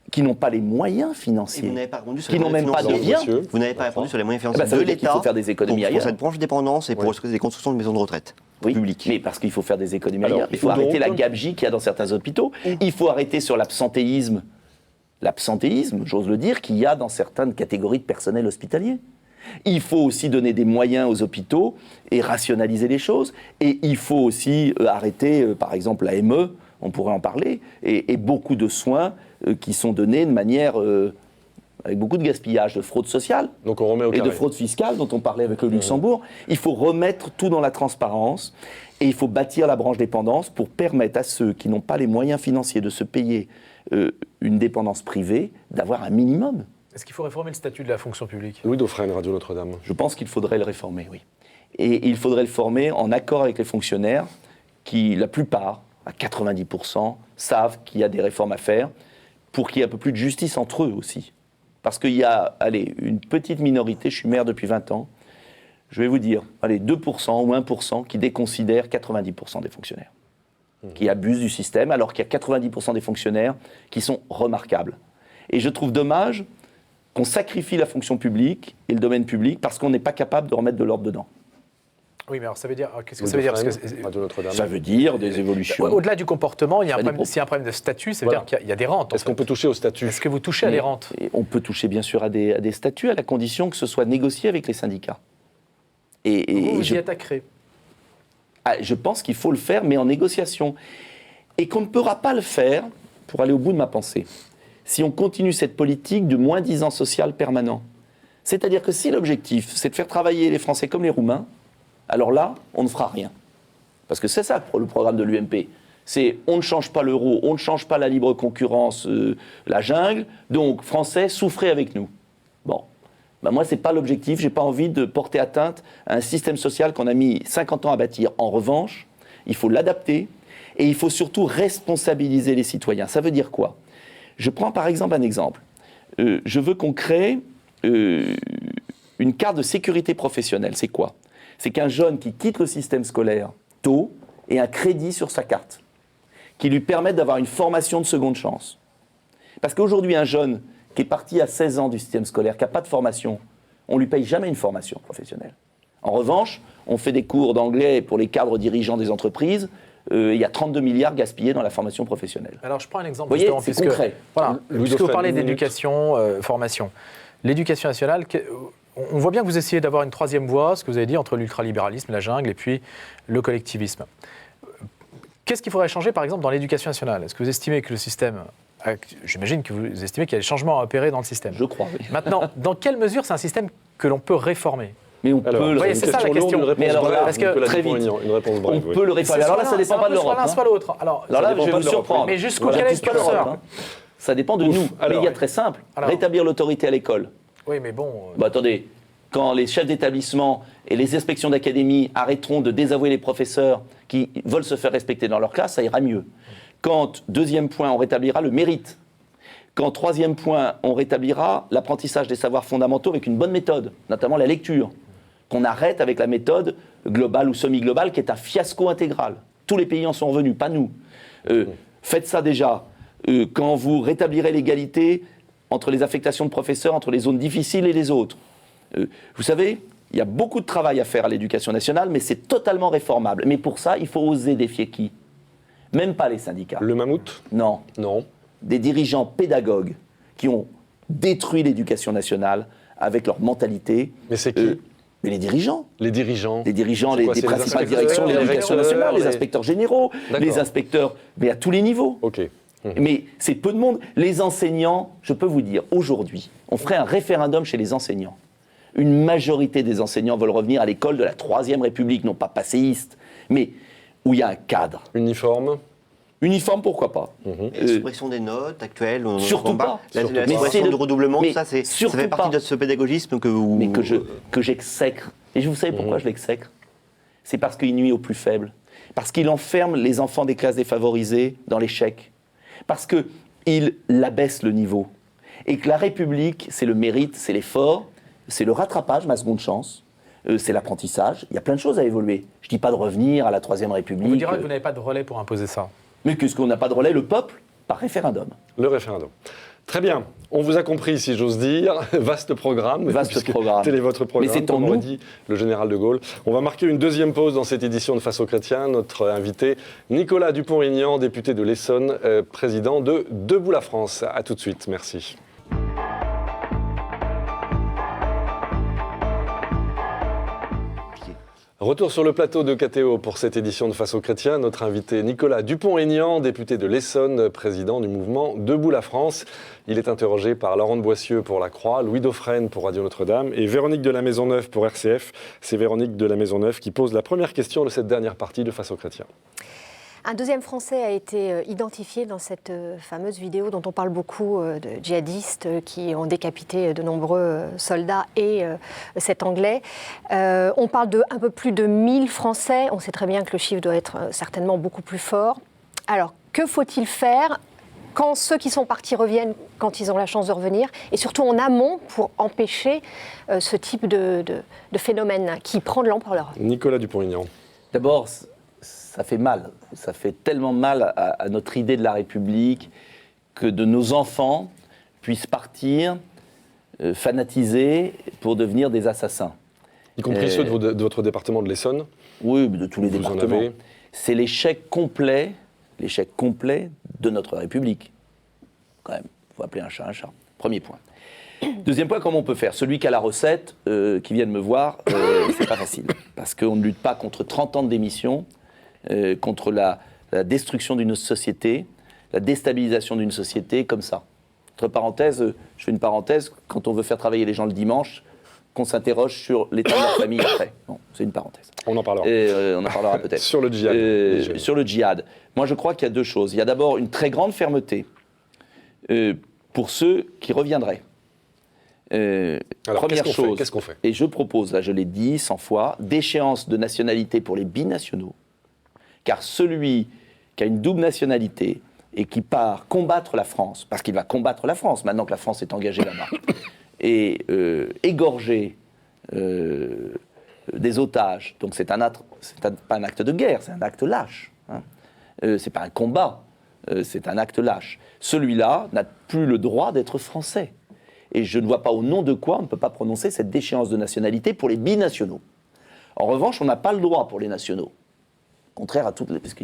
qui n'ont pas les moyens financiers, vous n'avez pas répondu sur qui n'ont même pas de biens. Vous n'avez pas répondu sur les moyens financiers de l'État. Il faut faire des économies ailleurs. Pour cette branche dépendance et pour des constructions de maisons de retraite. Oui, publiques. mais parce qu'il faut faire des économies ailleurs. Il faut arrêter la gabegie qu'il y a dans certains hôpitaux. Il faut arrêter sur l'absentéisme, j'ose le dire, qu'il y a dans certaines catégories de personnel hospitalier. Il faut aussi donner des moyens aux hôpitaux et rationaliser les choses. Et il faut aussi arrêter, par exemple, la ME, on pourrait en parler, et beaucoup de soins qui sont donnés de manière... avec beaucoup de gaspillage, de fraude sociale. Donc on remet au carré. Et de fraude fiscale dont on parlait avec le Luxembourg. Il faut remettre tout dans la transparence et il faut bâtir la branche dépendance pour permettre à ceux qui n'ont pas les moyens financiers de se payer une dépendance privée d'avoir un minimum. Est-ce qu'il faut réformer le statut de la fonction publique ? Louis Dauphren, Radio Notre-Dame. Je pense qu'il faudrait le réformer, oui. Et il faudrait le former en accord avec les fonctionnaires qui, la plupart, à 90%, savent qu'il y a des réformes à faire pour qu'il y ait un peu plus de justice entre eux aussi. Parce qu'il y a, une petite minorité, je suis maire depuis 20 ans, je vais vous dire, allez, 2% ou 1% qui déconsidèrent 90% des fonctionnaires, qui abusent du système, alors qu'il y a 90% des fonctionnaires qui sont remarquables. Et je trouve dommage qu'on sacrifie la fonction publique et le domaine public parce qu'on n'est pas capable de remettre de l'ordre dedans. Oui, mais alors ça veut dire. Qu'est-ce que ça veut dire? Ça veut dire des évolutions. Au-delà du comportement, s'il y a un problème de statut, ça veut dire qu'il y a des rentes. Est-ce qu'on peut toucher au statut? Est-ce que vous touchez à des rentes? On peut toucher bien sûr à des statuts, à la condition que ce soit négocié avec les syndicats. Vous y attaquerez. Je pense qu'il faut le faire, mais en négociation. Et qu'on ne pourra pas le faire, pour aller au bout de ma pensée, si on continue cette politique de moins-disant social permanent. C'est-à-dire que si l'objectif, c'est de faire travailler les Français comme les Roumains, alors là, on ne fera rien. Parce que c'est ça le programme de l'UMP. C'est on ne change pas l'euro, on ne change pas la libre concurrence, la jungle, donc Français, souffrez avec nous. Bon. Ben moi, ce n'est pas l'objectif, je n'ai pas envie de porter atteinte à un système social qu'on a mis 50 ans à bâtir. En revanche, il faut l'adapter et il faut surtout responsabiliser les citoyens. Ça veut dire quoi? Je prends par exemple un exemple. Je veux qu'on crée une carte de sécurité professionnelle. C'est quoi? C'est qu'un jeune qui quitte le système scolaire tôt ait un crédit sur sa carte qui lui permette d'avoir une formation de seconde chance. Parce qu'aujourd'hui, un jeune qui est parti à 16 ans du système scolaire, qui n'a pas de formation, on ne lui paye jamais une formation professionnelle. En revanche, on fait des cours d'anglais pour les cadres dirigeants des entreprises. Il y a 32 milliards gaspillés dans la formation professionnelle. Alors, je prends un exemple. Vous voyez, c'est concret. Voilà, puisque vous parlez d'éducation, formation. L'éducation nationale, on voit bien que vous essayez d'avoir une troisième voie, ce que vous avez dit, entre l'ultralibéralisme, la jungle, et puis le collectivisme. Qu'est-ce qu'il faudrait changer, par exemple, dans l'éducation nationale? Est-ce que vous estimez que le système... J'imagine que vous estimez qu'il y a des changements à opérer dans le système. Je crois, oui. Maintenant, dans quelle mesure c'est un système que l'on peut réformer? Mais on peut le réformer. C'est ça la question. Mais alors là, parce que très vite, on peut le réformer. Alors là, ça ne dépend pas de l'Europe. Soit l'un, soit l'autre. Alors là, je vais vous surprendre. Mais jusqu'où quel est le curseur? Ça dépend de nous. Mais il y a très simple. Rétablir l'autorité à l'école. Oui, mais bon... Attendez, quand les chefs d'établissement et les inspections d'académie arrêteront de désavouer les professeurs qui veulent se faire respecter dans leur classe, ça ira mieux. Quand, deuxième point, on rétablira le mérite. Quand, troisième point, on rétablira l'apprentissage des savoirs fondamentaux avec une bonne méthode, notamment la lecture. Qu'on arrête avec la méthode globale ou semi-globale qui est un fiasco intégral. Tous les pays en sont revenus, pas nous. Faites ça déjà. Quand vous rétablirez l'égalité entre les affectations de professeurs, entre les zones difficiles et les autres. Vous savez, il y a beaucoup de travail à faire à l'éducation nationale, mais c'est totalement réformable. Mais pour ça, il faut oser défier qui? Même pas les syndicats. Le mammouth? Non. Non. Des dirigeants pédagogues qui ont détruit l'éducation nationale avec leur mentalité. Mais c'est qui? Mais les dirigeants. Les dirigeants. Les dirigeants des principales directions de l'éducation nationale, les inspecteurs généraux, les inspecteurs, mais à tous les niveaux. Ok. Mais c'est peu de monde. Les enseignants, je peux vous dire, aujourd'hui, on ferait un référendum chez les enseignants. Une majorité des enseignants veulent revenir à l'école de la Troisième République, non pas passéiste, mais où il y a un cadre. Uniforme? Uniforme, pourquoi pas. La suppression des notes actuelles, surtout pas. La suppression du redoublement, ça fait partie de ce pédagogisme que vous... Mais que j'exècre. Et vous savez pourquoi je l'exècre? C'est parce qu'il nuit aux plus faibles. Parce qu'il enferme les enfants des classes défavorisées dans l'échec. Parce qu'il abaisse le niveau. Et que la République, c'est le mérite, c'est l'effort, c'est le rattrapage, ma seconde chance, c'est l'apprentissage. Il y a plein de choses à évoluer. Je ne dis pas de revenir à la Troisième République. On vous dira que vous n'avez pas de relais pour imposer ça. Mais qu'est-ce qu'on n'a pas de relais? Le peuple, par référendum. Le référendum. Très bien. On vous a compris, si j'ose dire. Vaste programme. Vaste programme. Tel est votre programme, mais c'est comme aurait dit le général de Gaulle. On va marquer une deuxième pause dans cette édition de Face aux Chrétiens. Notre invité, Nicolas Dupont-Aignan, député de l'Essonne, président de Debout la France. À tout de suite. Merci. Retour sur le plateau de KTO pour cette édition de Face aux Chrétiens. Notre invité Nicolas Dupont-Aignan, député de l'Essonne, président du mouvement Debout la France. Il est interrogé par Laurent de Boissieu pour La Croix, Louis Dauphren pour Radio Notre-Dame et Véronique de la Maisonneuve pour RCF. C'est Véronique de la Maisonneuve qui pose la première question de cette dernière partie de Face aux Chrétiens. Un deuxième Français a été identifié dans cette fameuse vidéo dont on parle beaucoup de djihadistes qui ont décapité de nombreux soldats et cet Anglais. On parle de un peu plus de 1000 Français. On sait très bien que le chiffre doit être certainement beaucoup plus fort. Alors, que faut-il faire quand ceux qui sont partis reviennent, quand ils ont la chance de revenir, et surtout en amont pour empêcher ce type de phénomène qui prend de l'ampleur. Nicolas Dupont-Aignan. D'abord, ça fait mal. Ça fait tellement mal à notre idée de la République que de nos enfants puissent partir fanatisés pour devenir des assassins. Y compris ceux de votre département de l'Essonne? Oui, de tous les Vous en départements. avez? C'est l'échec complet de notre République. Quand même, il faut appeler un chat un chat. Premier point. Deuxième point, comment on peut faire? Celui qui a la recette, qui vient de me voir, c'est pas facile. Parce qu'on ne lutte pas contre 30 ans de démission, contre la destruction d'une société, la déstabilisation d'une société, comme ça. Entre parenthèses, je fais une parenthèse, quand on veut faire travailler les gens le dimanche, qu'on s'interroge sur l'état de leur famille après. Bon, c'est une parenthèse. On en parlera. On en parlera peut-être. Sur le djihad. Sur le djihad. Moi, je crois qu'il y a deux choses. Il y a d'abord une très grande fermeté pour ceux qui reviendraient. Alors, première chose, qu'est-ce qu'on fait? et je propose, là je l'ai dit 100 fois, d'échéance de nationalité pour les binationaux, car celui qui a une double nationalité et qui part combattre la France, parce qu'il va combattre la France, maintenant que la France est engagée là-bas, et égorger des otages, donc c'est pas un acte de guerre, c'est un acte lâche, hein. C'est pas un combat, c'est un acte lâche. Celui-là n'a plus le droit d'être français. Et je ne vois pas au nom de quoi on ne peut pas prononcer cette déchéance de nationalité pour les binationaux. En revanche, on n'a pas le droit pour les nationaux. Contraire à toutes les... Parce qu'on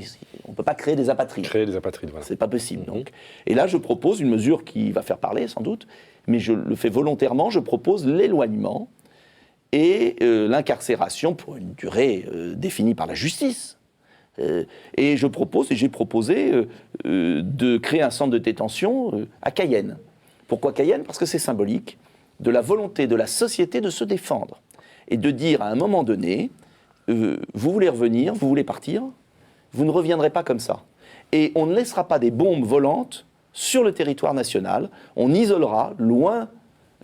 ne peut pas créer des apatrides. Créer des apatrides, voilà. C'est pas possible, donc. Et là, je propose une mesure qui va faire parler, sans doute, mais je le fais volontairement, je propose l'éloignement et l'incarcération pour une durée définie par la justice. Et je propose, et j'ai proposé, de créer un centre de détention à Cayenne. Pourquoi Cayenne? Parce que c'est symbolique de la volonté de la société de se défendre et de dire à un moment donné, vous voulez revenir, vous voulez partir, vous ne reviendrez pas comme ça. Et on ne laissera pas des bombes volantes sur le territoire national, on isolera, loin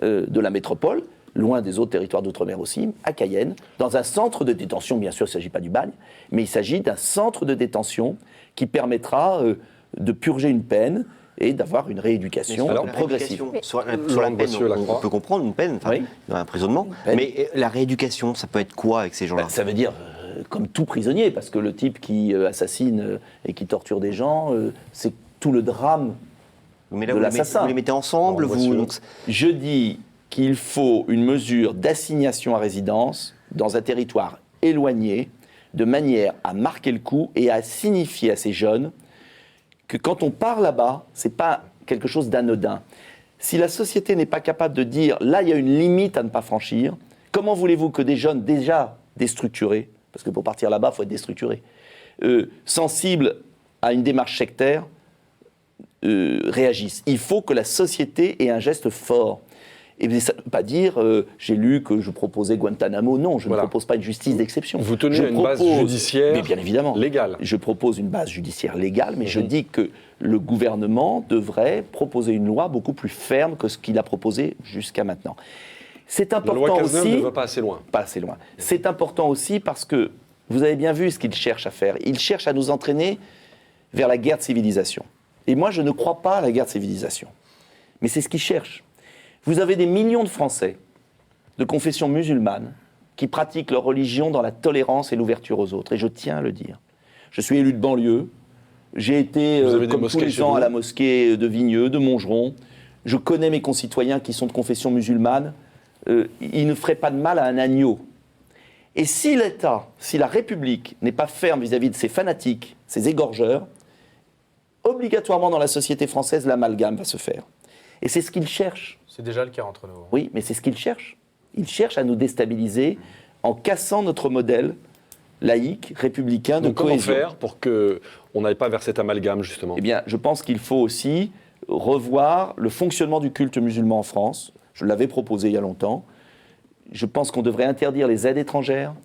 de la métropole, loin des autres territoires d'outre-mer aussi, à Cayenne, dans un centre de détention, bien sûr il ne s'agit pas du bagne, mais il s'agit d'un centre de détention qui permettra de purger une peine et d'avoir une rééducation progressive. Sur la peine, on peut comprendre une peine, oui. Un emprisonnement, mais la rééducation, ça peut être quoi avec ces gens-là? Ça veut dire, comme tout prisonnier, parce que le type qui assassine et qui torture des gens, c'est tout le drame mais là, de l'assassin. Vous les mettez ensemble, Je dis qu'il faut une mesure d'assignation à résidence dans un territoire éloigné, de manière à marquer le coup et à signifier à ces jeunes que quand on part là-bas, ce n'est pas quelque chose d'anodin. Si la société n'est pas capable de dire, là, il y a une limite à ne pas franchir, comment voulez-vous que des jeunes déjà déstructurés, parce que pour partir là-bas, il faut être déstructuré, sensibles à une démarche sectaire, réagissent? Il faut que la société ait un geste fort. Et ça ne veut pas dire, j'ai lu que je proposais Guantanamo. Non, je ne propose pas une justice d'exception. Vous tenez à une base judiciaire mais bien évidemment, légale. Je propose une base judiciaire légale, mais je dis que le gouvernement devrait proposer une loi beaucoup plus ferme que ce qu'il a proposé jusqu'à maintenant. C'est important la loi Cazeneuve aussi. ne va pas assez loin. Pas assez loin. C'est important aussi parce que vous avez bien vu ce qu'il cherche à faire. Il cherche à nous entraîner vers la guerre de civilisation. Et moi, je ne crois pas à la guerre de civilisation. Mais c'est ce qu'il cherche. Vous avez des millions de Français de confession musulmane qui pratiquent leur religion dans la tolérance et l'ouverture aux autres. Et je tiens à le dire. Je suis élu de banlieue. J'ai été, comme tous les ans, à la mosquée de Vigneux, de Montgeron. Je connais mes concitoyens qui sont de confession musulmane. Ils ne feraient pas de mal à un agneau. Et si l'État, si la République n'est pas ferme vis-à-vis de ces fanatiques, ces égorgeurs, obligatoirement dans la société française, l'amalgame va se faire. Et c'est ce qu'ils cherchent. C'est déjà le cas entre nous. Oui, mais c'est ce qu'ils cherchent. Ils cherchent à nous déstabiliser en cassant notre modèle laïque, républicain, de cohésion. Comment faire pour qu'on n'aille pas vers cet amalgame, justement? Eh bien, je pense qu'il faut aussi revoir le fonctionnement du culte musulman en France. Je l'avais proposé il y a longtemps. Je pense qu'on devrait interdire les aides étrangères,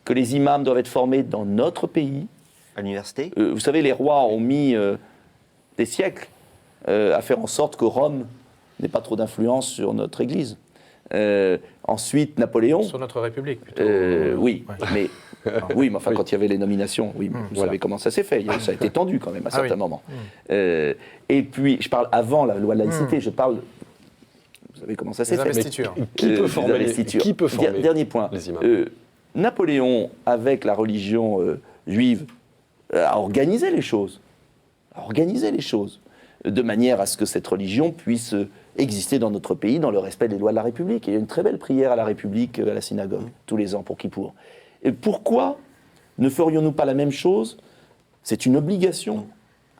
que les imams doivent être formés dans notre pays. À l'université? Vous savez, les rois ont mis des siècles à faire en sorte que Rome n'ait pas trop d'influence sur notre Église. Ensuite, Napoléon. Sur notre République, plutôt. Oui, Ouais. mais enfin, quand il y avait les nominations, oui, vous savez comment ça s'est fait. Ça a été tendu quand même à certains moments. Et puis, je parle avant la loi de laïcité, je parle. Vous savez comment ça s'est Les fait. investitures. Qui peut Les former investitures. Qui peut former Dernier point. les imams Napoléon, avec la religion juive, a organisé les choses. De manière à ce que cette religion puisse exister dans notre pays dans le respect des lois de la République. Il y a une très belle prière à la République, à la synagogue, tous les ans pour Kippour. Et pourquoi ne ferions-nous pas la même chose? C'est une obligation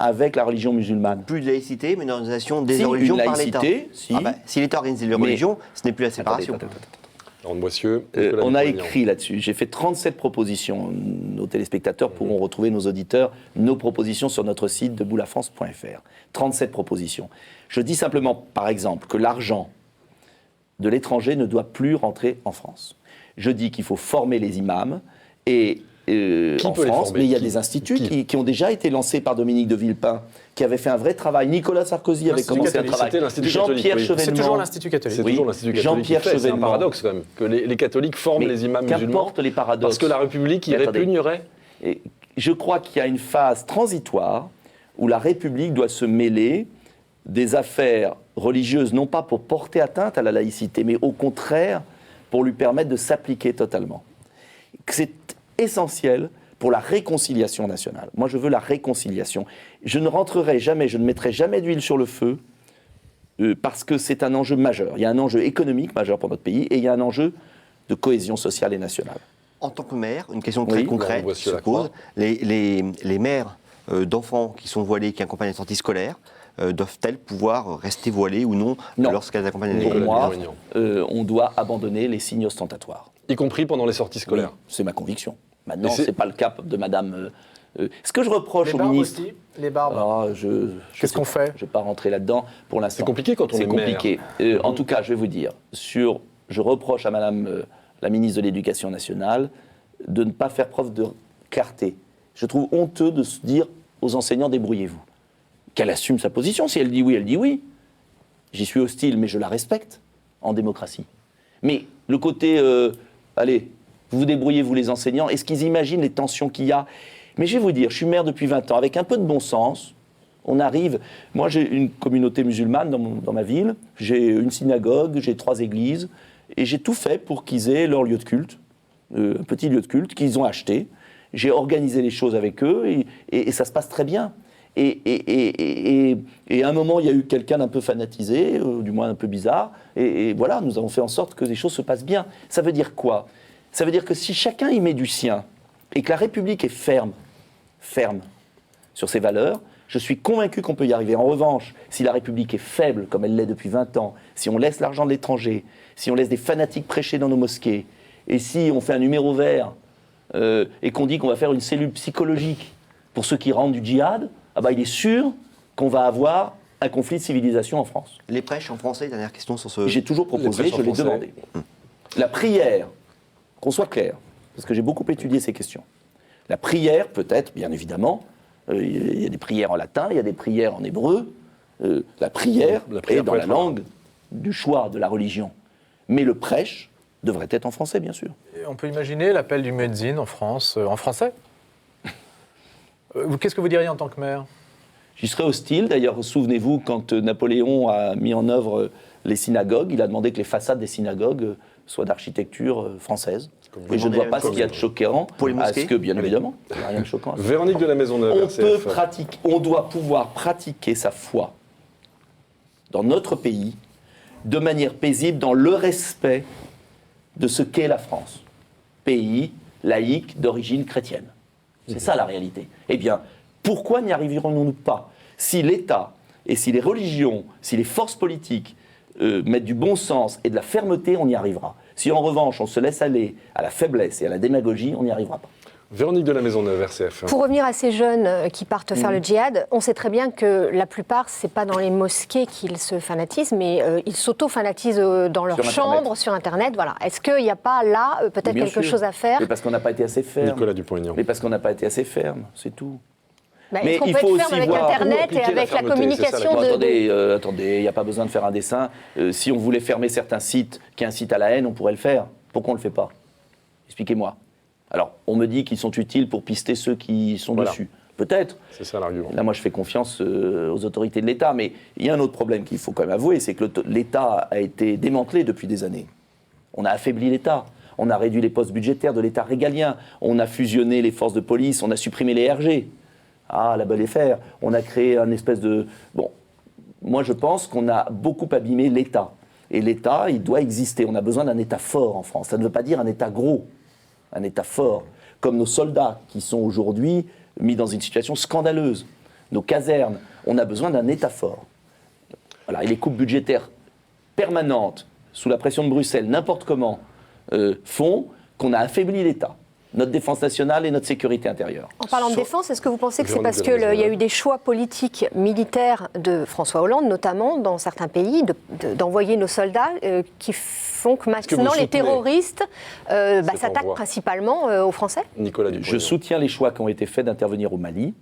avec la religion musulmane. Plus de laïcité, mais une organisation des Si, religions une par l'État. laïcité, si. Si l'État organise les religions, ce n'est plus la séparation. Attendez. Laurent de Boissieu, On a Nicolas écrit là-dessus. J'ai fait 37 propositions. Nos téléspectateurs pourront retrouver, nos auditeurs, nos propositions sur notre site deboutLaFrance.fr. 37 propositions. Je dis simplement, par exemple, que l'argent de l'étranger ne doit plus rentrer en France. Je dis qu'il faut former les imams et en peut les France, former mais il y a Qui des instituts Qui qui ont déjà été lancés par Dominique de Villepin, qui avait fait un vrai travail. Nicolas Sarkozy avait L'Institut commencé un catholique, travail. c'était l'Institut catholique, Jean-Pierre oui. Chevènement. C'est toujours l'Institut catholique. C'est Oui. toujours l'Institut catholique Jean-Pierre qui fait. C'est un Chevènement. paradoxe quand même, que les catholiques forment Mais les imams musulmans. qu'importe les paradoxes. Parce que la République y Mais attendez. répugnerait. Et je crois qu'il y a une phase transitoire où la République doit se mêler des affaires religieuses, non pas pour porter atteinte à la laïcité, mais au contraire pour lui permettre de s'appliquer totalement. C'est essentiel pour la réconciliation nationale. Moi, je veux la réconciliation. Je ne rentrerai jamais, je ne mettrai jamais d'huile sur le feu parce que c'est un enjeu majeur. Il y a un enjeu économique majeur pour notre pays et il y a un enjeu de cohésion sociale et nationale. En tant que maire, une question très Oui. concrète Laurent qui se Boissieu-Lacroix. pose. Les mères d'enfants qui sont voilés, qui accompagnent les sorties scolaires, doivent-elles pouvoir rester voilées ou non, Non. lorsqu'elles accompagnent les Pour élèves? moi, Dupont-Aignan. on doit abandonner les signes ostentatoires. Y compris pendant les sorties scolaires. Oui, c'est ma conviction. Maintenant, Et c'est- ce n'est pas le cas de Madame. Ce que je reproche Les au barbes ministre. aussi, les barbes. Qu'est-ce qu'on fait? Je ne vais pas rentrer là-dedans pour l'instant. C'est compliqué quand on est C'est compliqué. En tout cas, je vais vous dire, je reproche à Madame la ministre de l'Éducation nationale de ne pas faire preuve de clarté. Je trouve honteux de se dire aux enseignants débrouillez-vous. Qu'elle assume sa position. Si elle dit oui, elle dit oui. J'y suis hostile, mais je la respecte en démocratie. Mais le côté, allez, vous vous débrouillez, vous les enseignants, est-ce qu'ils imaginent les tensions qu'il y a? Mais je vais vous dire, je suis maire depuis 20 ans, avec un peu de bon sens, on arrive... Moi, j'ai une communauté musulmane dans ma ville, j'ai une synagogue, j'ai 3 églises, et j'ai tout fait pour qu'ils aient leur lieu de culte, un petit lieu de culte qu'ils ont acheté. J'ai organisé les choses avec eux, et ça se passe très bien. Et à un moment, il y a eu quelqu'un d'un peu fanatisé, du moins un peu bizarre, et voilà, nous avons fait en sorte que les choses se passent bien. Ça veut dire quoi? Ça veut dire que si chacun y met du sien, et que la République est ferme sur ses valeurs, je suis convaincu qu'on peut y arriver. En revanche, si la République est faible, comme elle l'est depuis 20 ans, si on laisse l'argent de l'étranger, si on laisse des fanatiques prêcher dans nos mosquées, et si on fait un numéro vert, et qu'on dit qu'on va faire une cellule psychologique pour ceux qui rentrent du djihad, ah bah, il est sûr qu'on va avoir un conflit de civilisation en France. Les prêches en français, dernière question sur ce... J'ai toujours proposé, prêches en je l'ai français. demandé. La prière, qu'on soit clair, parce que j'ai beaucoup étudié ces questions. La prière, peut-être, bien évidemment, il y a des prières en latin, il y a des prières en hébreu. La prière La prière est dans peut la être langue du choix de la religion. Mais le prêche devrait être en français, bien sûr. Et on peut imaginer l'appel du muezzin en France, en français. Qu'est-ce que vous diriez en tant que maire? J'y serais hostile. D'ailleurs, souvenez-vous, quand Napoléon a mis en œuvre les synagogues, il a demandé que les façades des synagogues soient d'architecture française. Et je ne vois pas ce qu'il y a de choquant Pour les à mosquées ce que, bien évidemment, il n'y a rien de choquant à ça. Véronique de la Maisonneuve, RCF. On doit pouvoir pratiquer sa foi dans notre pays de manière paisible, dans le respect de ce qu'est la France. Pays laïque d'origine chrétienne. C'est ça la réalité. Eh bien, pourquoi n'y arriverons-nous pas? Si l'État et si les religions, si les forces politiques mettent du bon sens et de la fermeté, on y arrivera. Si en revanche on se laisse aller à la faiblesse et à la démagogie, on n'y arrivera pas. Véronique de la Maisonneuve, RCF. Pour revenir à ces jeunes qui partent faire le djihad, on sait très bien que la plupart, c'est pas dans les mosquées qu'ils se fanatisent, mais ils s'auto-fanatisent dans leur Sur chambre, Internet. sur Internet. Voilà. Est-ce qu'il n'y a pas là peut-être Bien quelque sûr. chose à faire? Mais parce qu'on n'a pas été assez ferme. Nicolas Dupont-Aignan. Mais parce qu'on n'a pas été assez ferme, c'est tout. Mais est-ce qu'on il peut faut être ferme aussi avec voir Internet appliquer et la avec la fermeté, communication c'est ça, de... Attendez, il n'y a pas besoin de faire un dessin. Si on voulait fermer certains sites qui incitent à la haine, on pourrait le faire. Pourquoi on ne le fait pas? Expliquez-moi. Alors, on me dit qu'ils sont utiles pour pister ceux qui sont dessus. Peut-être. C'est ça l'argument. Là, moi, je fais confiance aux autorités de l'État. Mais il y a un autre problème qu'il faut quand même avouer, c'est que l'État a été démantelé depuis des années. On a affaibli l'État. On a réduit les postes budgétaires de l'État régalien. On a fusionné les forces de police. On a supprimé les RG. Ah, la belle affaire. On a créé un espèce de... Bon, moi, je pense qu'on a beaucoup abîmé l'État. Et l'État, il doit exister. On a besoin d'un État fort en France. Ça ne veut pas dire un État gros, un État fort. Comme nos soldats qui sont aujourd'hui mis dans une situation scandaleuse. Nos casernes, on a besoin d'un État fort. Voilà, et les coupes budgétaires permanentes, sous la pression de Bruxelles, n'importe comment, font qu'on a affaibli l'État, notre défense nationale et notre sécurité intérieure. En parlant de défense, est-ce que vous pensez que c'est parce Véronique qu'il y a eu des choix politiques militaires de François Hollande, notamment dans certains pays, d'envoyer nos soldats qui font que maintenant les terroristes s'attaquent envoi principalement aux Français? Nicolas Dupont-Aignan. Je soutiens les choix qui ont été faits d'intervenir au Mali,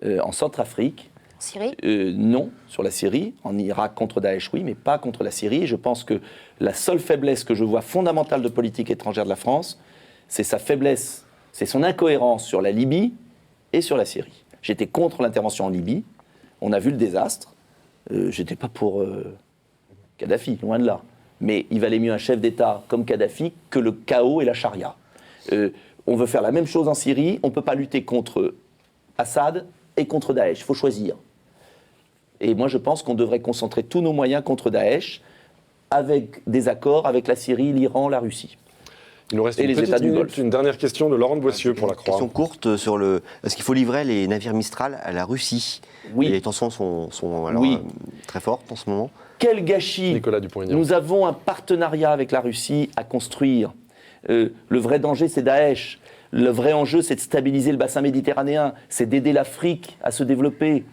en Centrafrique. Syrie? Non, sur la Syrie. En Irak contre Daesh, oui, mais pas contre la Syrie. Je pense que la seule faiblesse que je vois fondamentale de politique étrangère de la France, c'est sa faiblesse, c'est son incohérence sur la Libye et sur la Syrie. J'étais contre l'intervention en Libye. On a vu le désastre. J'étais pas pour Kadhafi, loin de là. Mais il valait mieux un chef d'État comme Kadhafi que le chaos et la charia. On veut faire la même chose en Syrie. On ne peut pas lutter contre Assad et contre Daesh. Il faut choisir. Et moi, je pense qu'on devrait concentrer tous nos moyens contre Daesh avec des accords avec la Syrie, l'Iran, la Russie. Il nous reste Et une les petite États du minute, Golfe. une dernière question de Laurent de Boissieu pour la Croix. Question courte sur le. Est-ce qu'il faut livrer les navires Mistral à la Russie? Oui. Et les tensions sont alors, Oui. très fortes en ce moment. Quel gâchis! Nicolas Dupont-Aignan. Nous avons un partenariat avec la Russie à construire. Le vrai danger, c'est Daesh. Le vrai enjeu, c'est de stabiliser le bassin méditerranéen. C'est d'aider l'Afrique à se développer.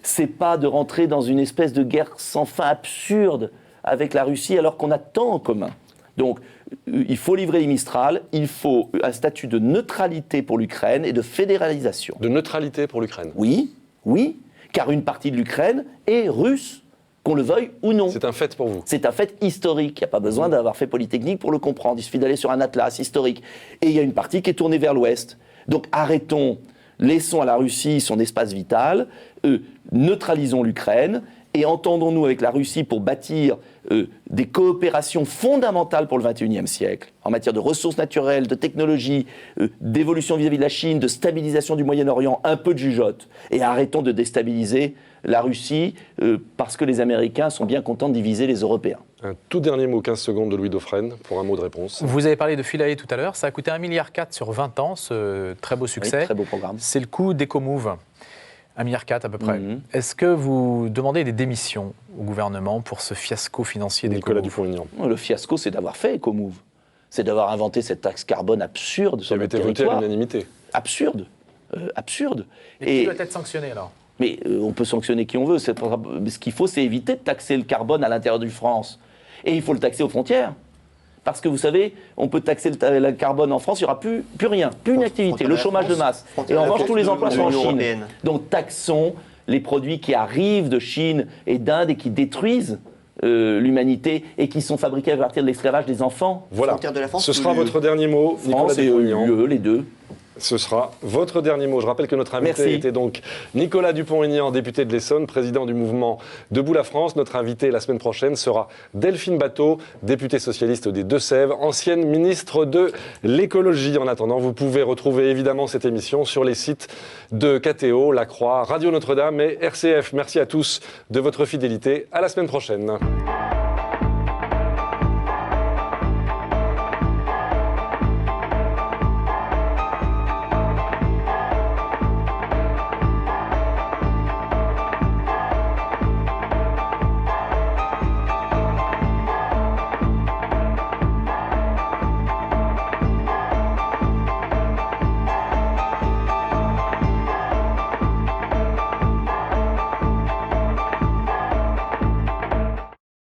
C'est pas de rentrer dans une espèce de guerre sans fin absurde avec la Russie alors qu'on a tant en commun. Donc, il faut livrer les Mistral, il faut un statut de neutralité pour l'Ukraine et de fédéralisation. De neutralité pour l'Ukraine. Oui, oui, car une partie de l'Ukraine est russe, qu'on le veuille ou non. C'est un fait pour vous. C'est un fait historique. Il n'y a pas besoin d'avoir fait Polytechnique pour le comprendre. Il suffit d'aller sur un atlas historique. Et il y a une partie qui est tournée vers l'ouest. Donc arrêtons, laissons à la Russie son espace vital, neutralisons l'Ukraine et entendons-nous avec la Russie pour bâtir des coopérations fondamentales pour le XXIe siècle, en matière de ressources naturelles, de technologie, d'évolution vis-à-vis de la Chine, de stabilisation du Moyen-Orient, un peu de jugeote. Et arrêtons de déstabiliser la Russie parce que les Américains sont bien contents de diviser les Européens. Un tout dernier mot, 15 secondes de Louis Dauphren pour un mot de réponse. Vous avez parlé de Philae tout à l'heure. Ça a coûté 1,4 milliard sur 20 ans, ce très beau succès. Oui, très beau programme. C'est le coût d'EcoMove. 1,4 milliard à peu près. Mhm. Est-ce que vous demandez des démissions au gouvernement pour ce fiasco financier Nicolas d'EcoMove? Dupont-Aignan. Le fiasco, c'est d'avoir fait EcoMove. C'est d'avoir inventé cette taxe carbone absurde Qui sur avait notre été voté à territoire. l'unanimité. Absurde. Absurde. Et qui doit être sanctionné alors? Mais on peut sanctionner qui on veut. Mais ce qu'il faut, c'est éviter de taxer le carbone à l'intérieur du France. Et il faut le taxer aux frontières. Parce que vous savez, on peut taxer le carbone en France, il n'y aura plus rien, plus une activité, le chômage de masse. Et en revanche, tous les emplois sont en Chine. Donc taxons les produits qui arrivent de Chine et d'Inde et qui détruisent l'humanité et qui sont fabriqués à partir de l'esclavage des enfants. Voilà. Frontière de la France Ce ou sera l'UE? votre dernier mot, Nicolas France et Dupont-Aignan. UE, les deux. Ce sera votre dernier mot. Je rappelle que notre invité Merci. était donc Nicolas Dupont-Aignan, député de l'Essonne, président du mouvement Debout la France. Notre invité la semaine prochaine sera Delphine Batho, députée socialiste des Deux-Sèvres, ancienne ministre de l'écologie. En attendant, vous pouvez retrouver évidemment cette émission sur les sites de KTO, La Croix, Radio Notre-Dame et RCF. Merci à tous de votre fidélité. À la semaine prochaine.